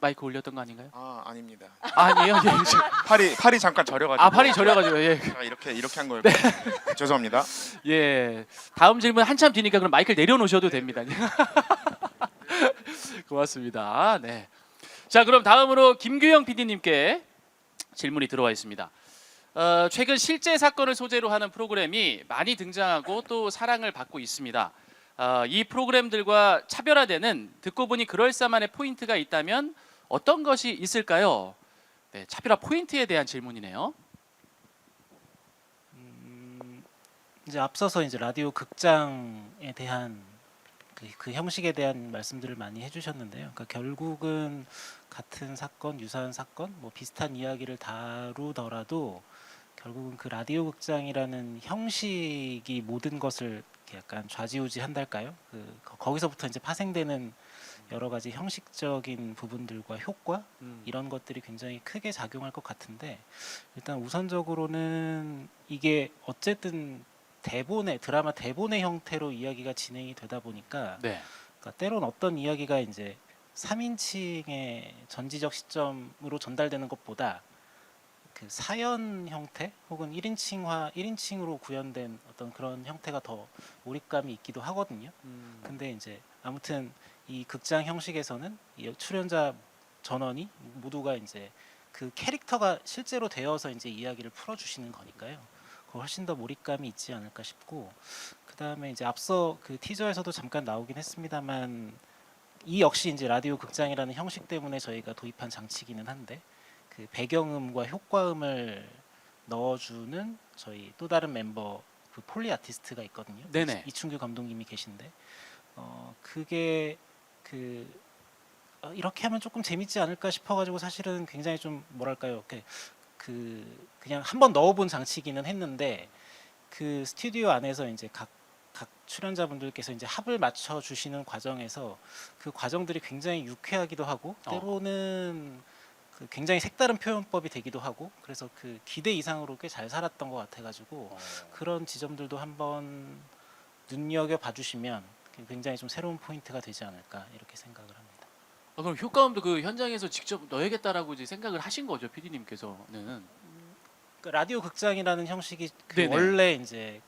A: 마이크 올렸던 거 아닌가요?
M: 아 아닙니다.
A: 아니에요. 예.
M: 팔이 잠깐 저려가지고.
A: 아 팔이 저려가지고 예.
M: 제가 이렇게 한 걸. 죄송합니다.
A: 예. 다음 질문 한참 뒤니까 그럼 마이크를 내려놓으셔도 됩니다. 고맙습니다. 네. 자 그럼 다음으로 김규영 PD님께 질문이 들어와 있습니다. 최근 실제 사건을 소재로 하는 프로그램이 많이 등장하고 또 사랑을 받고 있습니다. 이 프로그램들과 차별화되는 듣고 보니 그럴싸만의 포인트가 있다면 어떤 것이 있을까요? 네, 차별화 포인트에 대한 질문이네요.
G: 이제 앞서서 이제 라디오 극장에 대한 그 형식에 대한 말씀들을 많이 해주셨는데요. 그러니까 결국은 같은 사건, 유사한 사건, 뭐 비슷한 이야기를 다루더라도 결국은 그 라디오 극장이라는 형식이 모든 것을 이렇게 약간 좌지우지한달까요? 거기서부터 이제 파생되는 여러 가지 형식적인 부분들과 효과 이런 것들이 굉장히 크게 작용할 것 같은데 일단 우선적으로는 이게 어쨌든 드라마 대본의 형태로 이야기가 진행이 되다 보니까
A: 네.
G: 그러니까 때론 어떤 이야기가 이제 3인칭의 전지적 시점으로 전달되는 것보다 그 사연 형태 혹은 1인칭으로 구현된 어떤 그런 형태가 더 몰입감이 있기도 하거든요. 근데 이제 아무튼 이 극장 형식에서는 이 출연자 전원이 모두가 이제 그 캐릭터가 실제로 되어서 이제 이야기를 풀어주시는 거니까요. 훨씬 더 몰입감이 있지 않을까 싶고 그 다음에 이제 앞서 그 티저에서도 잠깐 나오긴 했습니다만 이 역시 이제 라디오 극장이라는 형식 때문에 저희가 도입한 장치기는 한데 그 배경음과 효과음을 넣어주는 저희 또 다른 멤버 그 폴리 아티스트가 있거든요.
A: 네네.
G: 이춘규 감독님이 계신데 그게 이렇게 하면 조금 재밌지 않을까 싶어가지고 사실은 굉장히 좀 뭐랄까요, 그냥 한번 넣어본 장치기는 했는데 그 스튜디오 안에서 이제 각 출연자분들께서 이제 합을 맞춰 주시는 과정에서 그 과정들이 굉장히 유쾌하기도 하고 때로는 굉장히 색다른 표현법이 되기도 하고 그래서 그 기대 이상으로 꽤 잘 살았던 것 같아가지고 그런 지점들도 한번 눈여겨 봐주시면 굉장히 좀 새로운 포인트가 되지 않을까 이렇게 생각을 합니다.
A: 그럼 효과음도 그 현장에서 직접 넣어야겠다라고 이제 생각을 하신 거죠, PD님께서는?
G: 라디오 극장이라는 형식이
A: 네네.
G: 원래 이제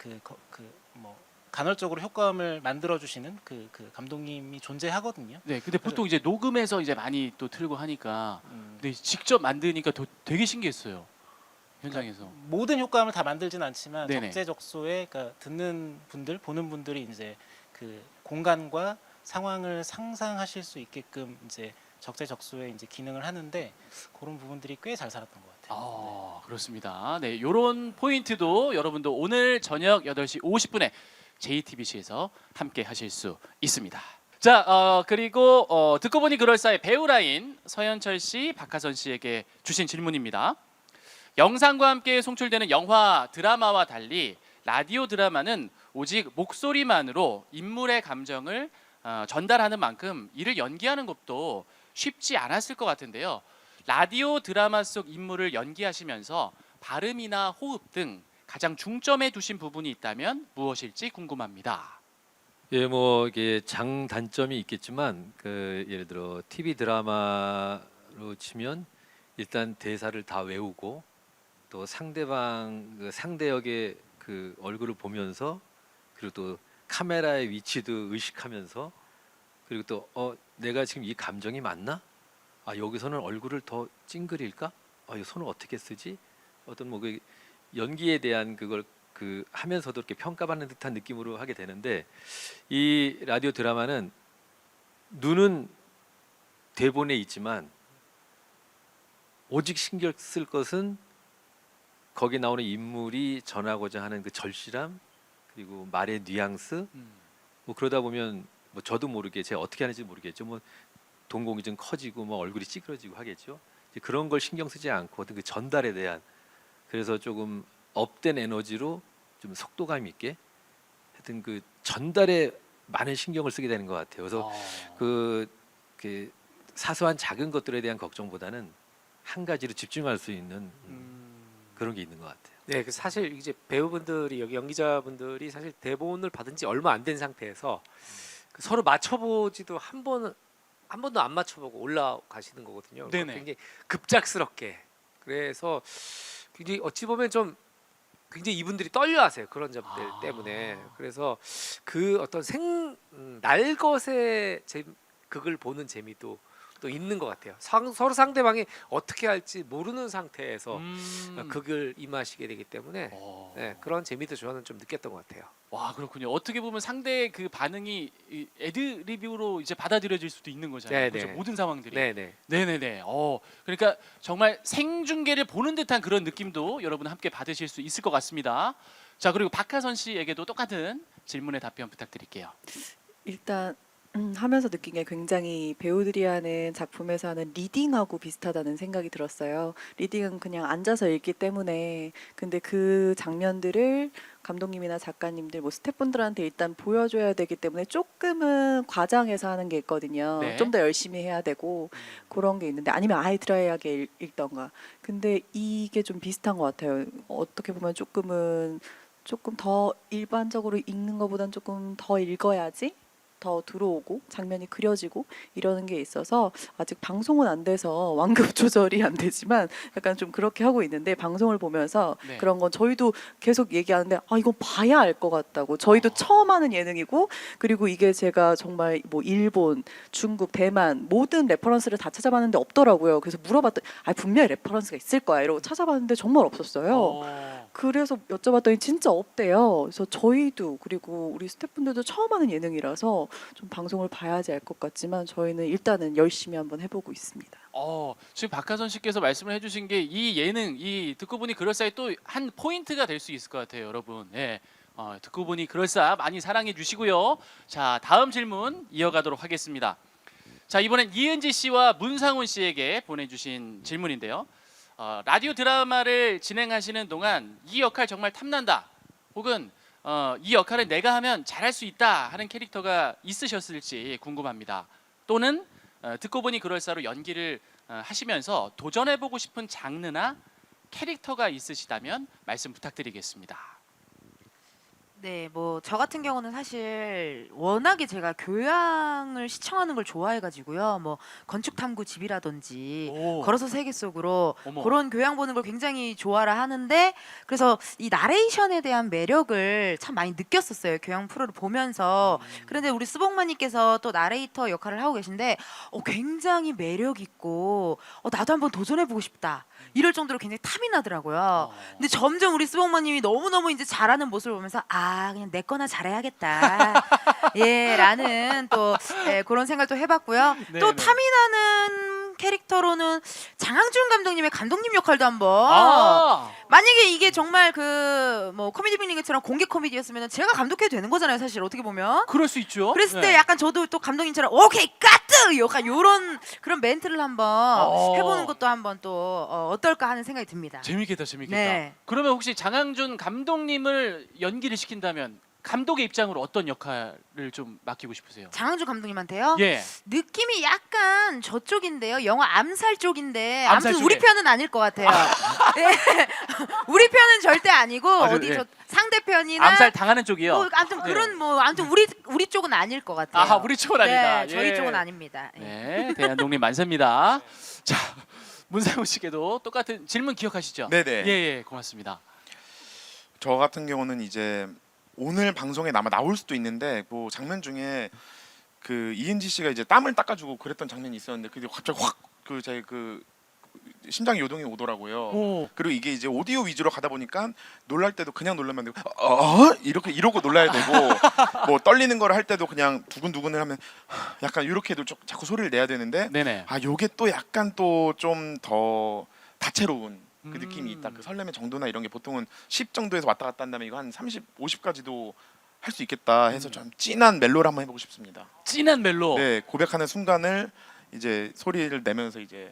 G: 뭐 간헐적으로 효과음을 만들어 주시는 그 감독님이 존재하거든요.
A: 네, 근데 보통 이제 녹음해서 이제 많이 또 틀고 하니까 근데 직접 만드니까 되게 신기했어요. 현장에서.
G: 그러니까 모든 효과음을 다 만들진 않지만
A: 네네.
G: 적재적소에 그러니까 듣는 분들, 보는 분들이 이제 그 공간과 상황을 상상하실 수 있게끔 이제 적재적소에 이제 기능을 하는데 그런 부분들이 꽤 잘 살았던 것 같아요.
A: 그렇습니다. 네, 요런 포인트도 여러분도 오늘 저녁 8시 50분에 JTBC에서 함께 하실 수 있습니다. 자, 그리고 듣고 보니 그럴싸의 배우라인 서현철 씨, 박하선 씨에게 주신 질문입니다. 영상과 함께 송출되는 영화, 드라마와 달리 라디오 드라마는 오직 목소리만으로 인물의 감정을 전달하는 만큼 이를 연기하는 것도 쉽지 않았을 것 같은데요. 라디오 드라마 속 인물을 연기하시면서 발음이나 호흡 등 가장 중점에 두신 부분이 있다면 무엇일지 궁금합니다.
I: 예, 뭐 이게 장단점이 있겠지만 예를 들어 TV 드라마로 치면 일단 대사를 다 외우고 또 상대방 상대 역의 그 얼굴을 보면서 그리고 또 카메라의 위치도 의식하면서 그리고 또 내가 지금 이 감정이 맞나? 여기서는 얼굴을 더 찡그릴까? 이 손을 어떻게 쓰지? 어떤 뭐 그 연기에 대한 그걸 하면서도 이렇게 평가받는 듯한 느낌으로 하게 되는데 이 라디오 드라마는 눈은 대본에 있지만 오직 신경 쓸 것은 거기 나오는 인물이 전하고자 하는 그 절실함 그리고 말의 뉘앙스 뭐 그러다 보면 뭐 저도 모르게 제가 어떻게 하는지 모르겠죠. 뭐 동공이 좀 커지고 뭐 얼굴이 찌그러지고 하겠죠. 이제 그런 걸 신경 쓰지 않고 어떤 그 전달에 대한 그래서 조금 업된 에너지로 좀 속도감 있게 하여튼 그 전달에 많은 신경을 쓰게 되는 것 같아요. 그래서 그 사소한 작은 것들에 대한 걱정보다는 한 가지로 집중할 수 있는 그런 게 있는 것 같아요.
H: 네, 사실 이제 배우분들이 여기 연기자분들이 사실 대본을 받은 지 얼마 안 된 상태에서 서로 맞춰보지도 한 번 한 번도 안 맞춰보고 올라가시는 거거든요.
A: 네네.
H: 굉장히 급작스럽게. 그래서 굉장히 어찌 보면 좀 굉장히 이분들이 떨려하세요. 그런 점들 때문에. 그래서 그 어떤 날것의 극을 보는 재미도 또 있는 것 같아요. 서로 상대방이 어떻게 할지 모르는 상태에서 극을 임하시게 되기 때문에 네, 그런 재미도 저는 좀 느꼈던 것 같아요.
A: 와 그렇군요. 어떻게 보면 상대의 그 반응이 이 애드리뷰로 이제 받아들여질 수도 있는 거잖아요.
H: 네네.
A: 그렇죠? 모든 상황들이.
H: 네네.
A: 네네네. 그러니까 정말 생중계를 보는 듯한 그런 느낌도 여러분 함께 받으실 수 있을 것 같습니다. 자 그리고 박하선 씨에게도 똑같은 질문에 답변 부탁드릴게요.
J: 일단 하면서 느낀 게 굉장히 배우들이 하는 작품에서 하는 리딩하고 비슷하다는 생각이 들었어요. 리딩은 그냥 앉아서 읽기 때문에 근데 그 장면들을 감독님이나 작가님들 뭐 스태프분들한테 일단 보여줘야 되기 때문에 조금은 과장해서 하는 게 있거든요.
A: 네.
J: 좀 더 열심히 해야 되고 그런 게 있는데 아니면 아예 드라이하게 읽던가. 근데 이게 좀 비슷한 것 같아요. 어떻게 보면 조금 더 일반적으로 읽는 것보단 조금 더 읽어야지 더 들어오고 장면이 그려지고 이러는 게 있어서 아직 방송은 안 돼서 완급 조절이 안 되지만 약간 좀 그렇게 하고 있는데 방송을 보면서
A: 네.
J: 그런 건 저희도 계속 얘기하는데 이건 봐야 알 것 같다고 저희도 처음 하는 예능이고 그리고 이게 제가 정말 뭐 일본, 중국, 대만 모든 레퍼런스를 다 찾아봤는데 없더라고요. 그래서 물어봤더니 분명히 레퍼런스가 있을 거야 이러고 찾아봤는데 정말 없었어요. 그래서 여쭤봤더니 진짜 없대요. 그래서 저희도 그리고 우리 스태프분들도 처음 하는 예능이라서 좀 방송을 봐야지 알 것 같지만 저희는 일단은 열심히 한번 해보고 있습니다.
A: 지금 박하선 씨께서 말씀을 해주신 게 이 예능, 이 듣고 보니 그럴싸해 또 한 포인트가 될 수 있을 것 같아요, 여러분. 예. 듣고 보니 그럴싸 많이 사랑해 주시고요. 자, 다음 질문 이어가도록 하겠습니다. 자, 이번엔 이은지 씨와 문상훈 씨에게 보내주신 질문인데요. 라디오 드라마를 진행하시는 동안 이 역할 정말 탐난다. 혹은 이 역할을 내가 하면 잘할 수 있다 하는 캐릭터가 있으셨을지 궁금합니다. 또는 듣고 보니 그럴싸로 연기를 하시면서 도전해보고 싶은 장르나 캐릭터가 있으시다면 말씀 부탁드리겠습니다.
L: 네, 뭐 저 같은 경우는 사실 워낙에 제가 교양을 시청하는 걸 좋아해가지고요. 뭐 건축탐구 집이라든지 걸어서 세계 속으로
A: 어머.
L: 그런 교양 보는 걸 굉장히 좋아라 하는데 그래서 이 나레이션에 대한 매력을 참 많이 느꼈었어요. 교양 프로를 보면서. 그런데 우리 스봉마님께서 또 나레이터 역할을 하고 계신데 굉장히 매력 있고 나도 한번 도전해보고 싶다. 이럴 정도로 굉장히 탐이 나더라고요. 근데 점점 우리 스봉마님이 너무너무 이제 잘하는 모습을 보면서 그냥 내 거나 잘해야겠다. 예, 라는 또 그런 생각도 해봤고요.
A: 네,
L: 또
A: 네.
L: 탐이 나는 캐릭터로는 장항준 감독님의 감독님 역할도 한번 만약에 이게 정말 그 뭐 코미디 빅리그처럼 공개 코미디였으면 제가 감독해도 되는 거잖아요. 사실 어떻게 보면.
A: 그럴 수 있죠.
L: 그랬을
A: 네.
L: 때 약간 저도 또 감독님처럼 오케이 까뜨 약간 요런 그런 멘트를 한번 해보는 것도 한번 또 어떨까 하는 생각이 듭니다.
A: 재밌겠다, 재밌겠다.
L: 네.
A: 그러면 혹시 장항준 감독님을 연기를 시킨다면 감독의 입장으로 어떤 역할을 좀 맡기고 싶으세요?
L: 장항준 감독님한테요?
A: 예.
L: 느낌이 약간 저쪽인데요. 영화 암살 쪽인데
A: 암살
L: 아무튼 우리
A: 쪽에.
L: 편은 아닐 것 같아요. 예. 우리 편은 절대 아니고 어디
A: 네.
L: 저 상대편이나
A: 암살 당하는 쪽이요.
L: 뭐 아무튼
A: 네.
L: 그런 뭐 아무튼 우리 쪽은 아닐 것 같아요.
A: 우리 쪽은 아니다.
L: 네, 저희
A: 예.
L: 쪽은 아닙니다. 예.
A: 네, 대한독립 만세입니다. 자, 문상훈 씨께도 똑같은 질문 기억하시죠?
M: 네네.
A: 예, 고맙습니다.
M: 저 같은 경우는 이제 오늘 방송에 아마 나올 수도 있는데 뭐 장면 중에 그 이은지 씨가 이제 땀을 닦아주고 그랬던 장면이 있었는데 그게 갑자기 확 제 심장 요동이 오더라고요. 그리고 이게 이제 오디오 위주로 가다 보니까 놀랄 때도 그냥 놀라면 안 되고 이러고 놀라야 되고 뭐 떨리는 걸 할 때도 그냥 두근두근을 하면 약간 이렇게도 자꾸 소리를 내야 되는데
A: 네네.
M: 요게 또 약간 또 좀 더 다채로운 그 느낌이 있다. 그 설렘의 정도나 이런 게 보통은 10 정도에서 왔다 갔다 한다면 이거 한 30, 50까지도 할 수 있겠다 해서 좀 진한 멜로를 한번 해보고 싶습니다.
A: 진한 멜로.
M: 네, 고백하는 순간을 이제 소리를 내면서 이제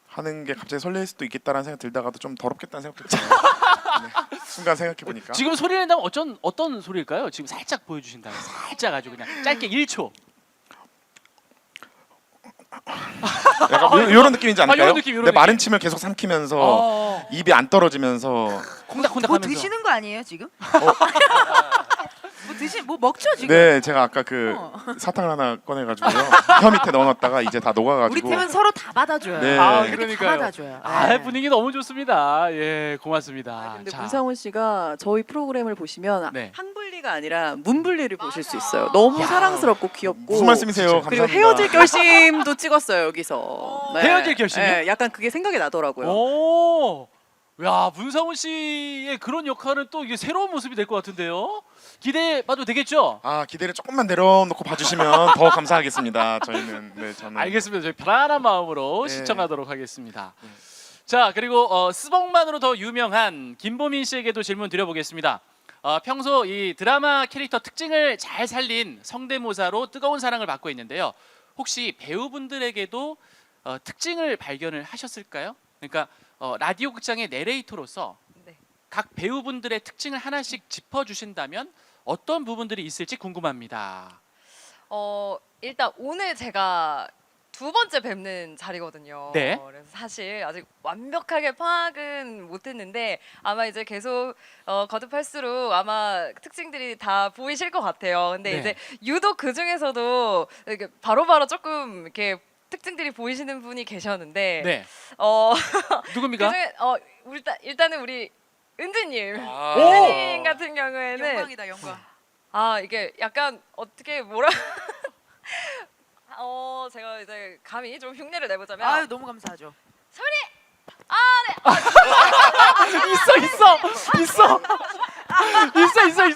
M: 하는 게 갑자기 설렐 수도 있겠다라는 생각 들다가도 좀 더럽겠다는 생각도 들어요. 네, 순간 생각해 보니까.
A: 지금 소리를 낸다면 어떤 소리일까요? 지금 살짝 보여주신다면 살짝 아주 그냥 짧게 1초.
M: 약간 이런 느낌이지 않을까요?
A: 이런 느낌, 이런
M: 내
A: 느낌.
M: 마른 침을 계속 삼키면서 입이 안 떨어지면서
A: 콩닥콩닥
L: 뭐
A: 하면서.
L: 드시는 거 아니에요 지금? 뭐 먹죠 지금?
M: 네, 제가 아까 그 사탕을 하나 꺼내가지고요. 혀 밑에 넣어놨다가 이제 다
L: 우리
M: 녹아가지고.
L: 팀은 서로 다 받아줘요.
M: 네.
A: 아,
L: 이렇게
A: 그러니까요.
L: 다 받아줘요.
A: 아,
L: 네.
A: 분위기 너무 좋습니다. 예, 고맙습니다.
J: 근데
A: 자,
J: 문상훈 씨가 저희 프로그램을 보시면
A: 네.
J: 한분리가 아니라 문분리를 보실 수 있어요. 너무 사랑스럽고 귀엽고.
M: 무슨 말씀이세요?
J: 그리고
M: 감사합니다.
J: 헤어질 결심도 찍었어요 여기서.
A: 헤어질 결심이요?
J: 네, 약간 그게 생각이 나더라고요.
A: 오, 야, 문상훈 씨의 그런 역할은 또 이게 새로운 모습이 될 것 같은데요. 기대해봐도 되겠죠?
M: 아, 기대를 조금만 내려놓고 봐주시면 더 감사하겠습니다. 저희는 저는.
A: 알겠습니다. 저희 편안한 마음으로
M: 네.
A: 시청하도록 하겠습니다. 자, 그리고 스벅만으로 더 유명한 김보민 씨에게도 질문 드려보겠습니다. 평소 이 드라마 캐릭터 특징을 잘 살린 성대모사로 뜨거운 사랑을 받고 있는데요. 혹시 배우분들에게도 특징을 발견을 하셨을까요? 그러니까 라디오 극장의 내레이터로서
K: 네.
A: 각 배우분들의 특징을 하나씩 짚어주신다면 어떤 부분들이 있을지 궁금합니다.
K: 일단 오늘 제가 두 번째 뵙는 자리거든요.
A: 네.
K: 그래서 사실 아직 완벽하게 파악은 못했는데 아마 이제 계속 거듭할수록 아마 특징들이 다 보이실 것 같아요. 근데
A: 네.
K: 이제 유독 그 중에서도 이렇게 바로바로 조금 이렇게 특징들이 보이시는 분이 계셨는데
A: 네. 누굽니까?
K: 그중에 일단은 우리 은지님,
A: 아.
K: 은지님 같은 경우에는
L: 영광이다 영광.
K: 아 이게 약간 어떻게 뭐라 제가 이제 감히 좀 흉내를 내보자면
L: 아유 너무 감사하죠.
K: 소리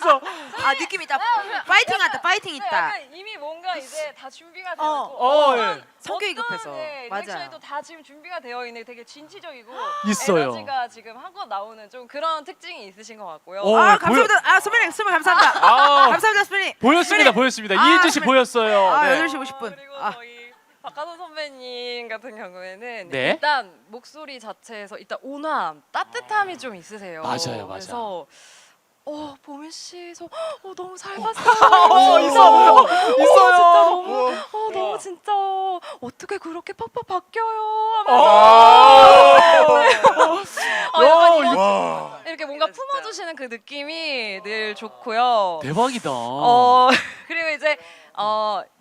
A: 있어.
L: 아 느낌 있다. 파이팅하다 파이팅 있다.
K: 약간 이미 뭔가 이제 다 준비가 되어 있고
A: 예.
L: 성격이 급해서. 맞아요.
K: 리액션도 다 지금 준비가 되어 있는 되게 진취적이고
A: 있어요.
K: 에너지가 지금 한껏 나오는 좀 그런 특징이 있으신 것 같고요.
L: 아 감사합니다. 아 선배님 감사합니다.
A: 아,
L: 감사합니다 선배님.
A: 보였습니다. 이혜진 씨 보였어요.
L: 아
A: 네.
L: 8시 50분.
K: 그리고
L: 아.
K: 저희 박하선 선배님 같은 경우에는
A: 네.
K: 일단 목소리 자체에서 일단 온화함, 따뜻함이 좀 있으세요.
A: 맞아요.
K: 그래서 보민 씨, 너무 잘 봤어요.
A: 있어요.
K: 진짜 너무, 너무 진짜 어떻게 그렇게 팍팍 바뀌어요? 약간 이렇게 뭔가 품어주시는 그 느낌이 늘 좋고요.
A: 대박이다.
K: 그리고 이제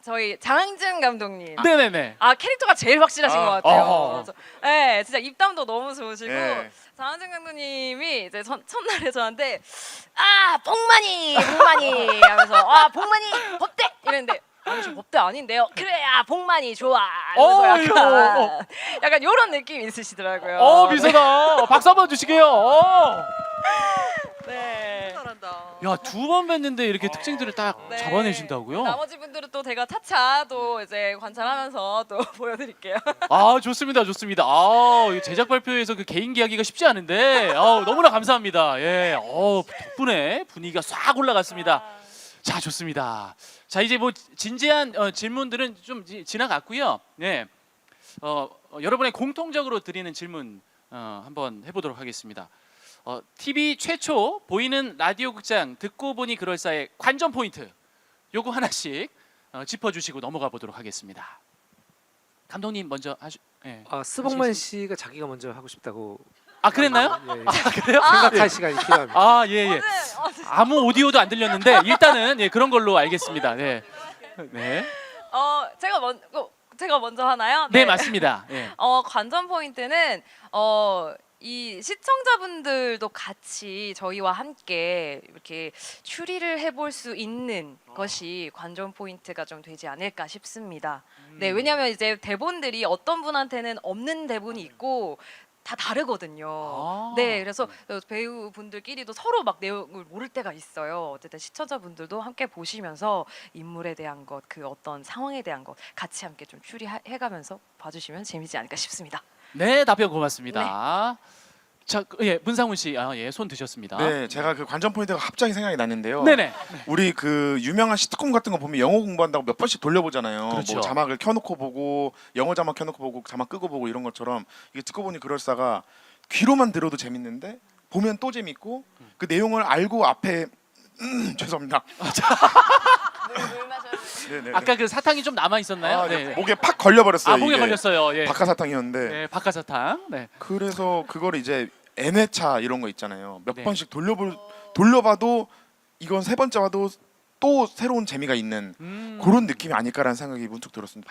K: 저희 장항준 감독님.
A: 네네네.
K: 캐릭터가 제일 확실하신 것 같아요.
A: 어허.
K: 네, 진짜 입담도 너무 좋으시고
M: 네.
K: 장항준 감독님이 이제 첫날에 저한테 복만이 하면서 복만이 법대 이랬는데 아니 저 법대 아닌데요. 그래 복만이 좋아. 이러면서 약간 이런 느낌이 있으시더라고요.
A: 미소다. 박수 한번 주시게요.
K: 네.
J: 잘한다.
A: 야, 두 번 뵀는데 이렇게 특징들을 딱
K: 네.
A: 잡아내신다고요?
K: 나머지 분들은 또 제가 차차 또 이제 관찰하면서 또 보여드릴게요.
A: 좋습니다. 이 제작 발표에서 그 개인기 하기가 쉽지 않은데 너무나 감사합니다. 예, 덕분에 분위기가 싹 올라갔습니다. 자, 좋습니다. 자, 이제 뭐 진지한 질문들은 좀 지나갔고요. 네, 여러분의 공통적으로 드리는 질문 한번 해보도록 하겠습니다. TV 최초 보이는 라디오 극장 듣고 보니 그럴싸의 관전 포인트 요거 하나씩 짚어주시고 넘어가 보도록 하겠습니다. 감독님 먼저 예.
H: 스벅만 씨가 자기가 먼저 하고 싶다고.
A: 그랬나요?
H: 예, 예.
A: 그래요?
H: 생각할 시간이 필요합니다.
A: 예. 아무 오디오도 안 들렸는데 일단은 그런 걸로 알겠습니다. 네.
K: 제가 먼저 하나요?
A: 네, 맞습니다. 예.
K: 관전 포인트는 이 시청자분들도 같이 저희와 함께 이렇게 추리를 해볼 수 있는 것이 관전 포인트가 좀 되지 않을까 싶습니다. 네, 왜냐하면 이제 대본들이 어떤 분한테는 없는 대본이 있고 다 다르거든요. 네, 그래서 배우분들끼리도 서로 막 내용을 모를 때가 있어요. 어쨌든 시청자분들도 함께 보시면서 인물에 대한 것, 그 어떤 상황에 대한 것 같이 함께 좀 추리해가면서 봐주시면 재미지 않을까 싶습니다.
A: 네, 답변 고맙습니다. 자, 문상훈 씨, 손 드셨습니다.
M: 네, 제가 그 관전 포인트가 갑자기 생각이 났는데요.
A: 네네.
M: 우리 그 유명한 시트콤 같은 거 보면 영어 공부한다고 몇 번씩 돌려보잖아요.
A: 그렇죠.
M: 뭐 자막을 켜놓고 보고 영어 자막 켜놓고 보고 자막 끄고 보고 이런 것처럼 이게 듣고 보니 그럴싸가 귀로만 들어도 재밌는데 보면 또 재밌고 그 내용을 알고 앞에 죄송합니다. 네네.
A: 아까 그 사탕이 좀 남아 있었나요?
M: 네. 목에 팍 걸려버렸어요.
A: 목에
M: 이게.
A: 걸렸어요. 예.
M: 박하사탕이었는데.
A: 네, 박하사탕. 네.
M: 그래서 그거를 이제 N회차 이런 거 있잖아요. 몇
A: 네.
M: 번씩 돌려봐도 이건 세 번째 와도 또 새로운 재미가 있는 그런 느낌이 아닐까라는 생각이 문득 들었습니다.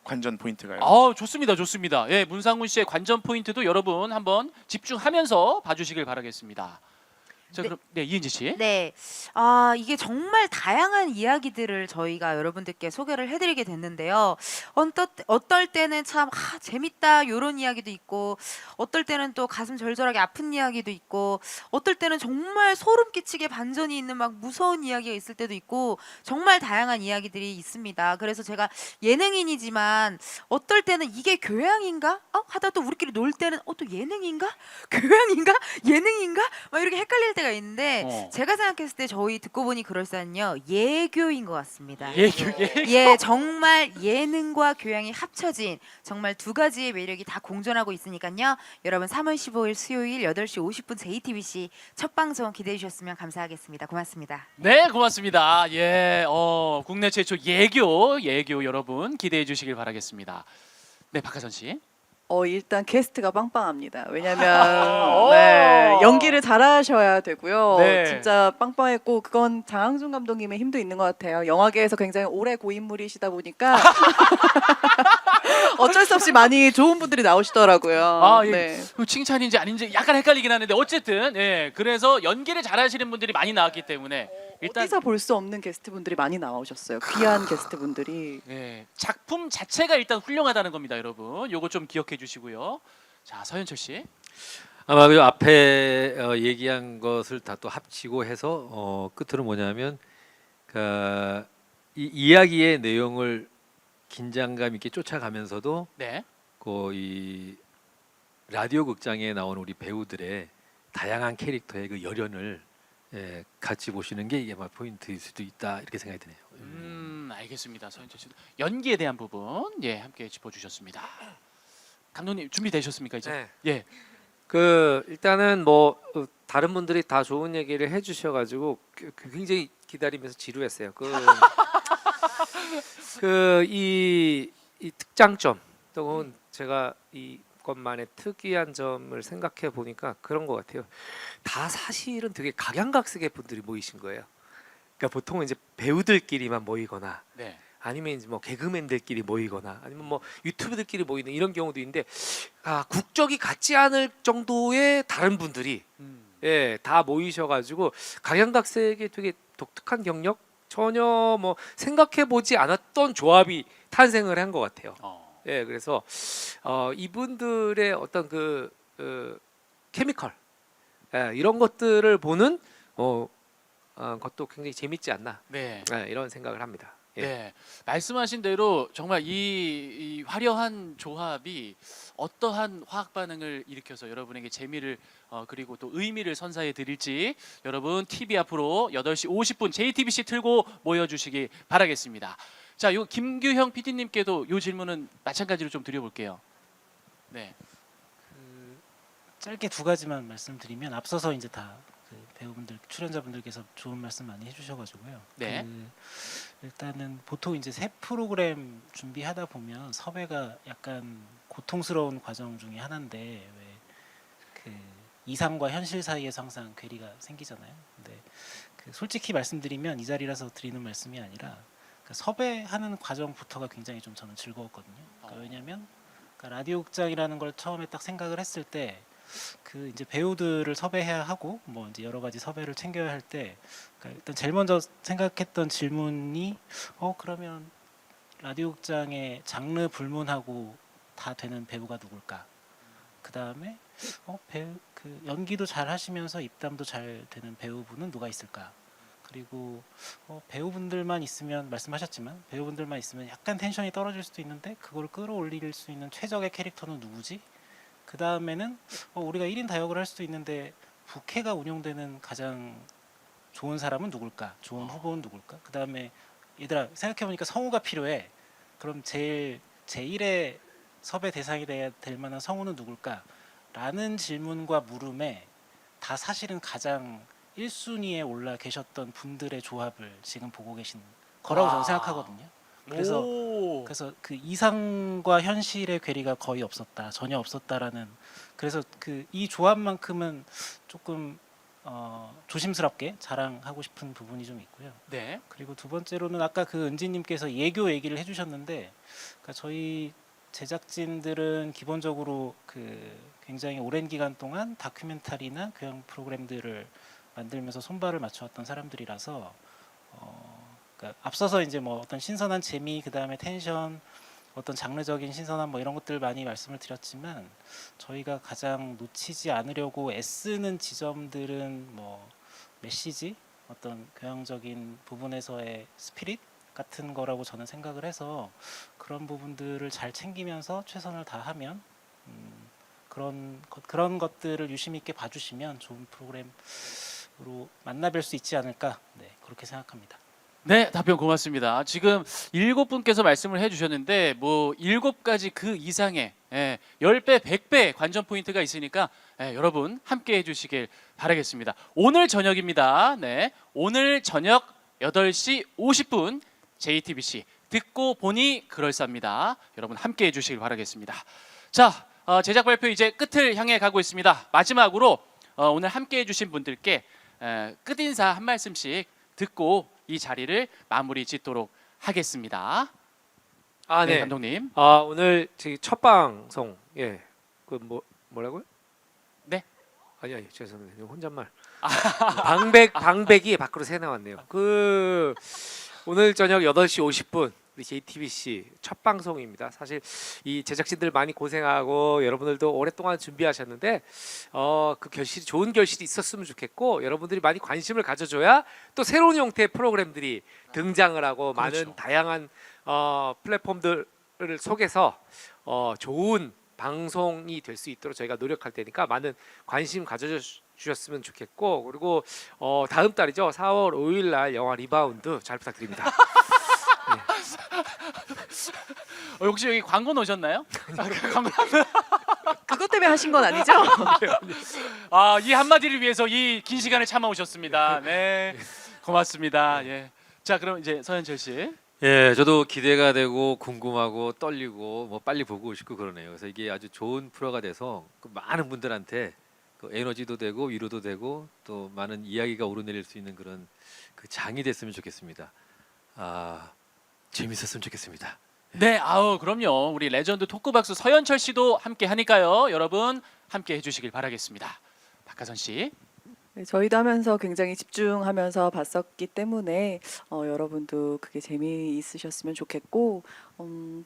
M: 관전 포인트가요.
A: 좋습니다, 좋습니다. 예, 문상훈 씨의 관전 포인트도 여러분 한번 집중하면서 봐주시길 바라겠습니다. 자, 그럼 이은지 씨.
L: 네, 이게 정말 다양한 이야기들을 저희가 여러분들께 소개를 해드리게 됐는데요. 어떨 때는 참 재밌다 이런 이야기도 있고, 어떨 때는 또 가슴 절절하게 아픈 이야기도 있고, 어떨 때는 정말 소름 끼치게 반전이 있는 막 무서운 이야기가 있을 때도 있고, 정말 다양한 이야기들이 있습니다. 그래서 제가 예능인이지만 어떨 때는 이게 교양인가? 하다 또 우리끼리 놀 때는 또 예능인가? 교양인가? 예능인가? 막 이렇게 헷갈릴 때가 있는데 제가 생각했을 때 저희 듣고 보니 그럴싸는요 예교인 것 같습니다. 예, 정말 예능과 교양이 합쳐진 정말 두 가지의 매력이 다 공존하고 있으니까요. 여러분 3월 15일 수요일 8시 50분 JTBC 첫 방송 기대해 주셨으면 감사하겠습니다. 고맙습니다.
A: 네, 고맙습니다. 예, 국내 최초 예교 여러분 기대해 주시길 바라겠습니다. 네, 박하선 씨.
J: 일단 게스트가 빵빵합니다. 왜냐면 네, 연기를 잘하셔야 되고요.
A: 네.
J: 진짜 빵빵했고 그건 장항준 감독님의 힘도 있는 것 같아요. 영화계에서 굉장히 오래 고인물이시다 보니까 어쩔 수 없이 많이 좋은 분들이 나오시더라고요. 네.
A: 칭찬인지 아닌지 약간 헷갈리긴 하는데 어쨌든 그래서 연기를 잘하시는 분들이 많이 나왔기 때문에 일단
J: 어디서 볼 수 없는 게스트분들이 많이 나오셨어요. 귀한 게스트분들이.
A: 작품 자체가 일단 훌륭하다는 겁니다, 여러분. 요거 좀 기억해 주시고요. 자, 서현철 씨.
I: 아마 그 앞에 얘기한 것을 다 또 합치고 해서 끝으로 뭐냐면 이 이야기의 내용을 긴장감 있게 쫓아가면서도 이 라디오 극장에 나온 우리 배우들의 다양한 캐릭터의 그 열연을 같이 보시는 게 이게 포인트일 수도 있다 이렇게 생각이 드네요.
A: 알겠습니다. 서현철 씨도 연기에 대한 부분 함께 짚어주셨습니다. 감독님 준비되셨습니까 이제?
H: 네. 일단은 다른 분들이 다 좋은 얘기를 해주셔가지고 굉장히 기다리면서 지루했어요. 이 특장점 또는 제가 이것만의 특이한 점을 생각해 보니까 그런 것 같아요. 다 사실은 되게 각양각색의 분들이 모이신 거예요. 그러니까 보통은 이제 배우들끼리만 모이거나 아니면 이제 개그맨들끼리 모이거나 아니면 유튜브들끼리 모이는 이런 경우도 있는데 국적이 같지 않을 정도의 다른 분들이 다 모이셔가지고 각양각색의 되게 독특한 경력 전혀 생각해 보지 않았던 조합이 탄생을 한 것 같아요. 그래서 이분들의 어떤 케미컬 이런 것들을 보는 것도 굉장히 재밌지 않나 이런 생각을 합니다.
A: 말씀하신 대로 정말 이 화려한 조합이 어떠한 화학 반응을 일으켜서 여러분에게 재미를 그리고 또 의미를 선사해 드릴지 여러분 TV 앞으로 8시 50분 JTBC 틀고 모여주시기 바라겠습니다. 자, 요 김규형 PD님께도 요 질문은 마찬가지로 좀 드려볼게요.
G: 짧게 두 가지만 말씀드리면 앞서서 이제 다 배우분들 출연자분들께서 좋은 말씀 많이 해주셔가지고요. 일단은 보통 이제 새 프로그램 준비하다 보면 섭외가 약간 고통스러운 과정 중에 하나인데 왜 이상과 현실 사이에서 항상 괴리가 생기잖아요. 근데 솔직히 말씀드리면 이 자리라서 드리는 말씀이 아니라 섭외하는 과정부터가 굉장히 좀 저는 즐거웠거든요. 왜냐하면 라디오 극장이라는 걸 처음에 딱 생각을 했을 때 이제 배우들을 섭외해야 하고 이제 여러 가지 섭외를 챙겨야 할 때 일단 제일 먼저 생각했던 질문이 그러면 라디오 극장의 장르 불문하고 다 되는 배우가 누굴까? 그 다음에 연기도 잘 하시면서 입담도 잘 되는 배우분은 누가 있을까? 그리고 배우분들만 있으면 말씀하셨지만 배우분들만 있으면 약간 텐션이 떨어질 수도 있는데 그걸 끌어올릴 수 있는 최적의 캐릭터는 누구지? 그 다음에는 우리가 1인 다역을 할 수도 있는데 부캐가 운영되는 가장 좋은 사람은 누굴까? 좋은 후보는 누굴까? 그 다음에 얘들아 생각해보니까 성우가 필요해. 그럼 제1의 섭외 대상이 돼야 될 만한 성우는 누굴까? 라는 질문과 물음에 다 사실은 가장 1순위에 올라 계셨던 분들의 조합을 지금 보고 계신 거라고 저는 생각하거든요. 그래서 그 이상과 현실의 괴리가 거의 없었다, 전혀 없었다라는. 그래서 이 조합만큼은 조금 조심스럽게 자랑하고 싶은 부분이 좀 있고요.
A: 네.
G: 그리고 두 번째로는 아까 그 은지님께서 예교 얘기를 해주셨는데, 그러니까 저희 제작진들은 기본적으로 그 굉장히 오랜 기간 동안 다큐멘터리나 교양 프로그램들을 만들면서 손발을 맞춰왔던 사람들이라서 그러니까 앞서서 이제 뭐 어떤 신선한 재미, 그 다음에 텐션, 어떤 장르적인 신선함 뭐 이런 것들 많이 말씀을 드렸지만, 저희가 가장 놓치지 않으려고 애쓰는 지점들은 뭐 메시지, 어떤 교양적인 부분에서의 스피릿 같은 거라고 저는 생각을 해서, 그런 부분들을 잘 챙기면서 최선을 다하면 그런 것들을 유심 있게 봐주시면 좋은 프로그램으로 만나뵐 수 있지 않을까, 네, 그렇게 생각합니다.
A: 네, 답변 고맙습니다. 지금 7분께서 말씀을 해주셨는데 뭐 7가지 그 이상의 10배, 100배 관전 포인트가 있으니까 여러분 함께 해주시길 바라겠습니다. 오늘 저녁입니다. 네, 오늘 저녁 8시 50분 JTBC 듣고 보니 그럴싸합니다. 여러분 함께 해주시길 바라겠습니다. 자, 제작 발표 이제 끝을 향해 가고 있습니다. 마지막으로 오늘 함께 해주신 분들께 끝인사 한 말씀씩 듣고 이 자리를 마무리 짓도록 하겠습니다.
H: 아,
A: 네,
H: 네,
A: 감독님.
H: 오늘 저희 첫 방송, 그 뭐라고요?
A: 네.
H: 아니 죄송합니다. 혼잣말. 방백이 밖으로 새 나왔네요. 그 오늘 저녁 8시 50분 우리 JTBC 첫 방송입니다. 사실 이 제작진들 많이 고생하고 여러분들도 오랫동안 준비하셨는데 그 결실이 좋은 결실이 있었으면 좋겠고, 여러분들이 많이 관심을 가져줘야 또 새로운 형태의 프로그램들이 등장을 하고,
A: 그렇죠.
H: 많은 다양한 플랫폼들을 속에서 좋은 방송이 될 수 있도록 저희가 노력할 테니까 많은 관심 가져주셨으면 좋겠고, 그리고 다음 달이죠. 4월 5일 날 영화 리바운드 잘 부탁드립니다.
A: 혹시 여기 광고 넣으셨나요? 광고.
J: 그것 때문에 하신 건 아니죠?
A: 이 한마디를 위해서 이 긴 시간을 참아오셨습니다. 네, 고맙습니다. 예. 자, 그럼 이제 서현철 씨.
I: 예, 저도 기대가 되고 궁금하고 떨리고 뭐 빨리 보고 싶고 그러네요. 그래서 이게 아주 좋은 프로가 돼서 그 많은 분들한테 그 에너지도 되고 위로도 되고 또 많은 이야기가 오르내릴 수 있는 그런 그 장이 됐으면 좋겠습니다. 재밌었으면 좋겠습니다.
A: 네, 그럼요. 우리 레전드 토크박스 서현철 씨도 함께 하니까요. 여러분 함께 해주시길 바라겠습니다. 박하선 씨.
J: 네, 저희도 하면서 굉장히 집중하면서 봤었기 때문에 여러분도 그게 재미있으셨으면 좋겠고,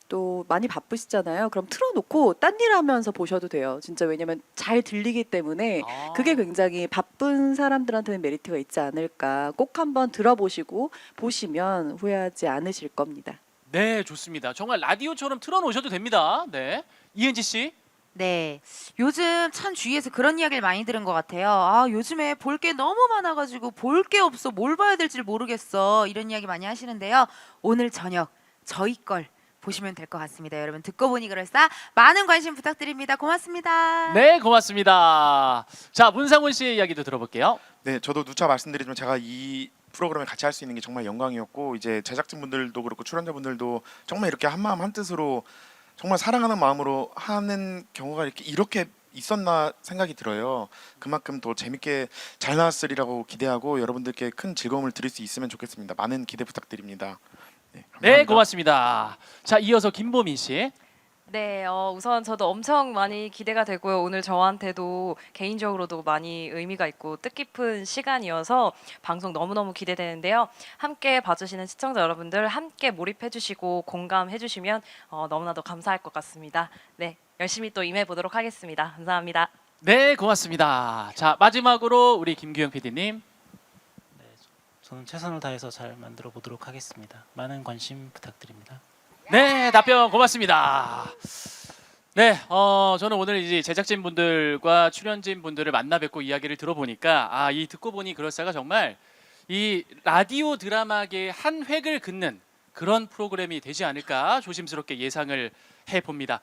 J: 또 많이 바쁘시잖아요. 그럼 틀어놓고 딴 일 하면서 보셔도 돼요. 진짜 왜냐면 잘 들리기 때문에 그게 굉장히 바쁜 사람들한테는 메리트가 있지 않을까. 꼭 한번 들어보시고 보시면 후회하지 않으실 겁니다.
A: 네, 좋습니다. 정말 라디오처럼 틀어놓으셔도 됩니다. 네, 이은지 씨.
L: 네, 요즘 참 주위에서 그런 이야기를 많이 들은 것 같아요. 요즘에 볼 게 너무 많아가지고 볼 게 없어, 뭘 봐야 될지 모르겠어, 이런 이야기 많이 하시는데요. 오늘 저녁 저희 걸 보시면 될 것 같습니다. 여러분 듣고 보니 그럴싸, 많은 관심 부탁드립니다. 고맙습니다.
A: 네, 고맙습니다. 자, 문상훈 씨의 이야기도 들어볼게요.
M: 네, 저도 누차 말씀드리지만 제가 이 프로그램을 같이 할 수 있는 게 정말 영광이었고, 이제 제작진분들도 그렇고 출연자분들도 정말 이렇게 한 마음 한 뜻으로 정말 사랑하는 마음으로 하는 경우가 이렇게 있었나 생각이 들어요. 그만큼 더 재밌게 잘 나왔으리라고 기대하고 여러분들께 큰 즐거움을 드릴 수 있으면 좋겠습니다. 많은 기대 부탁드립니다. 네,
A: 네, 고맙습니다. 자, 이어서 김보민 씨.
K: 네, 우선 저도 엄청 많이 기대가 되고요. 오늘 저한테도 개인적으로도 많이 의미가 있고 뜻깊은 시간이어서 방송 너무너무 기대되는데요. 함께 봐주시는 시청자 여러분들 함께 몰입해주시고 공감해주시면 너무나도 감사할 것 같습니다. 네, 열심히 또 임해보도록 하겠습니다. 감사합니다.
A: 네, 고맙습니다. 자, 마지막으로 우리 김규영 PD님.
G: 저는 최선을 다해서 잘 만들어 보도록 하겠습니다. 많은 관심 부탁드립니다.
A: 네, 답변 고맙습니다. 네, 저는 오늘 이제 제작진 분들과 출연진 분들을 만나 뵙고 이야기를 들어보니까 이 듣고 보니 그럴싸가 정말 이 라디오 드라마계의 한 획을 긋는 그런 프로그램이 되지 않을까 조심스럽게 예상을 해봅니다.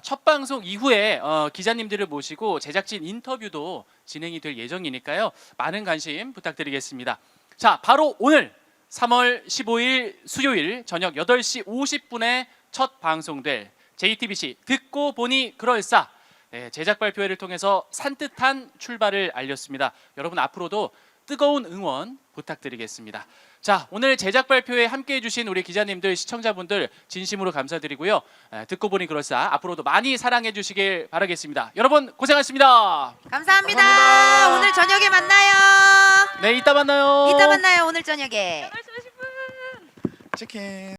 A: 첫 방송 이후에 기자님들을 모시고 제작진 인터뷰도 진행이 될 예정이니까요. 많은 관심 부탁드리겠습니다. 자, 바로 오늘 3월 15일 수요일 저녁 8시 50분에 첫 방송될 JTBC 듣고 보니 그럴싸 네, 제작 발표회를 통해서 산뜻한 출발을 알렸습니다. 여러분 앞으로도 뜨거운 응원 부탁드리겠습니다. 자, 오늘 제작 발표에 함께해 주신 우리 기자님들, 시청자분들 진심으로 감사드리고요. 듣고 보니 그럴싸 앞으로도 많이 사랑해 주시길 바라겠습니다. 여러분 고생하셨습니다.
L: 감사합니다. 오늘 저녁에 만나요.
A: 네, 이따 만나요.
L: 이따 만나요. 오늘 저녁에.
M: 치킨.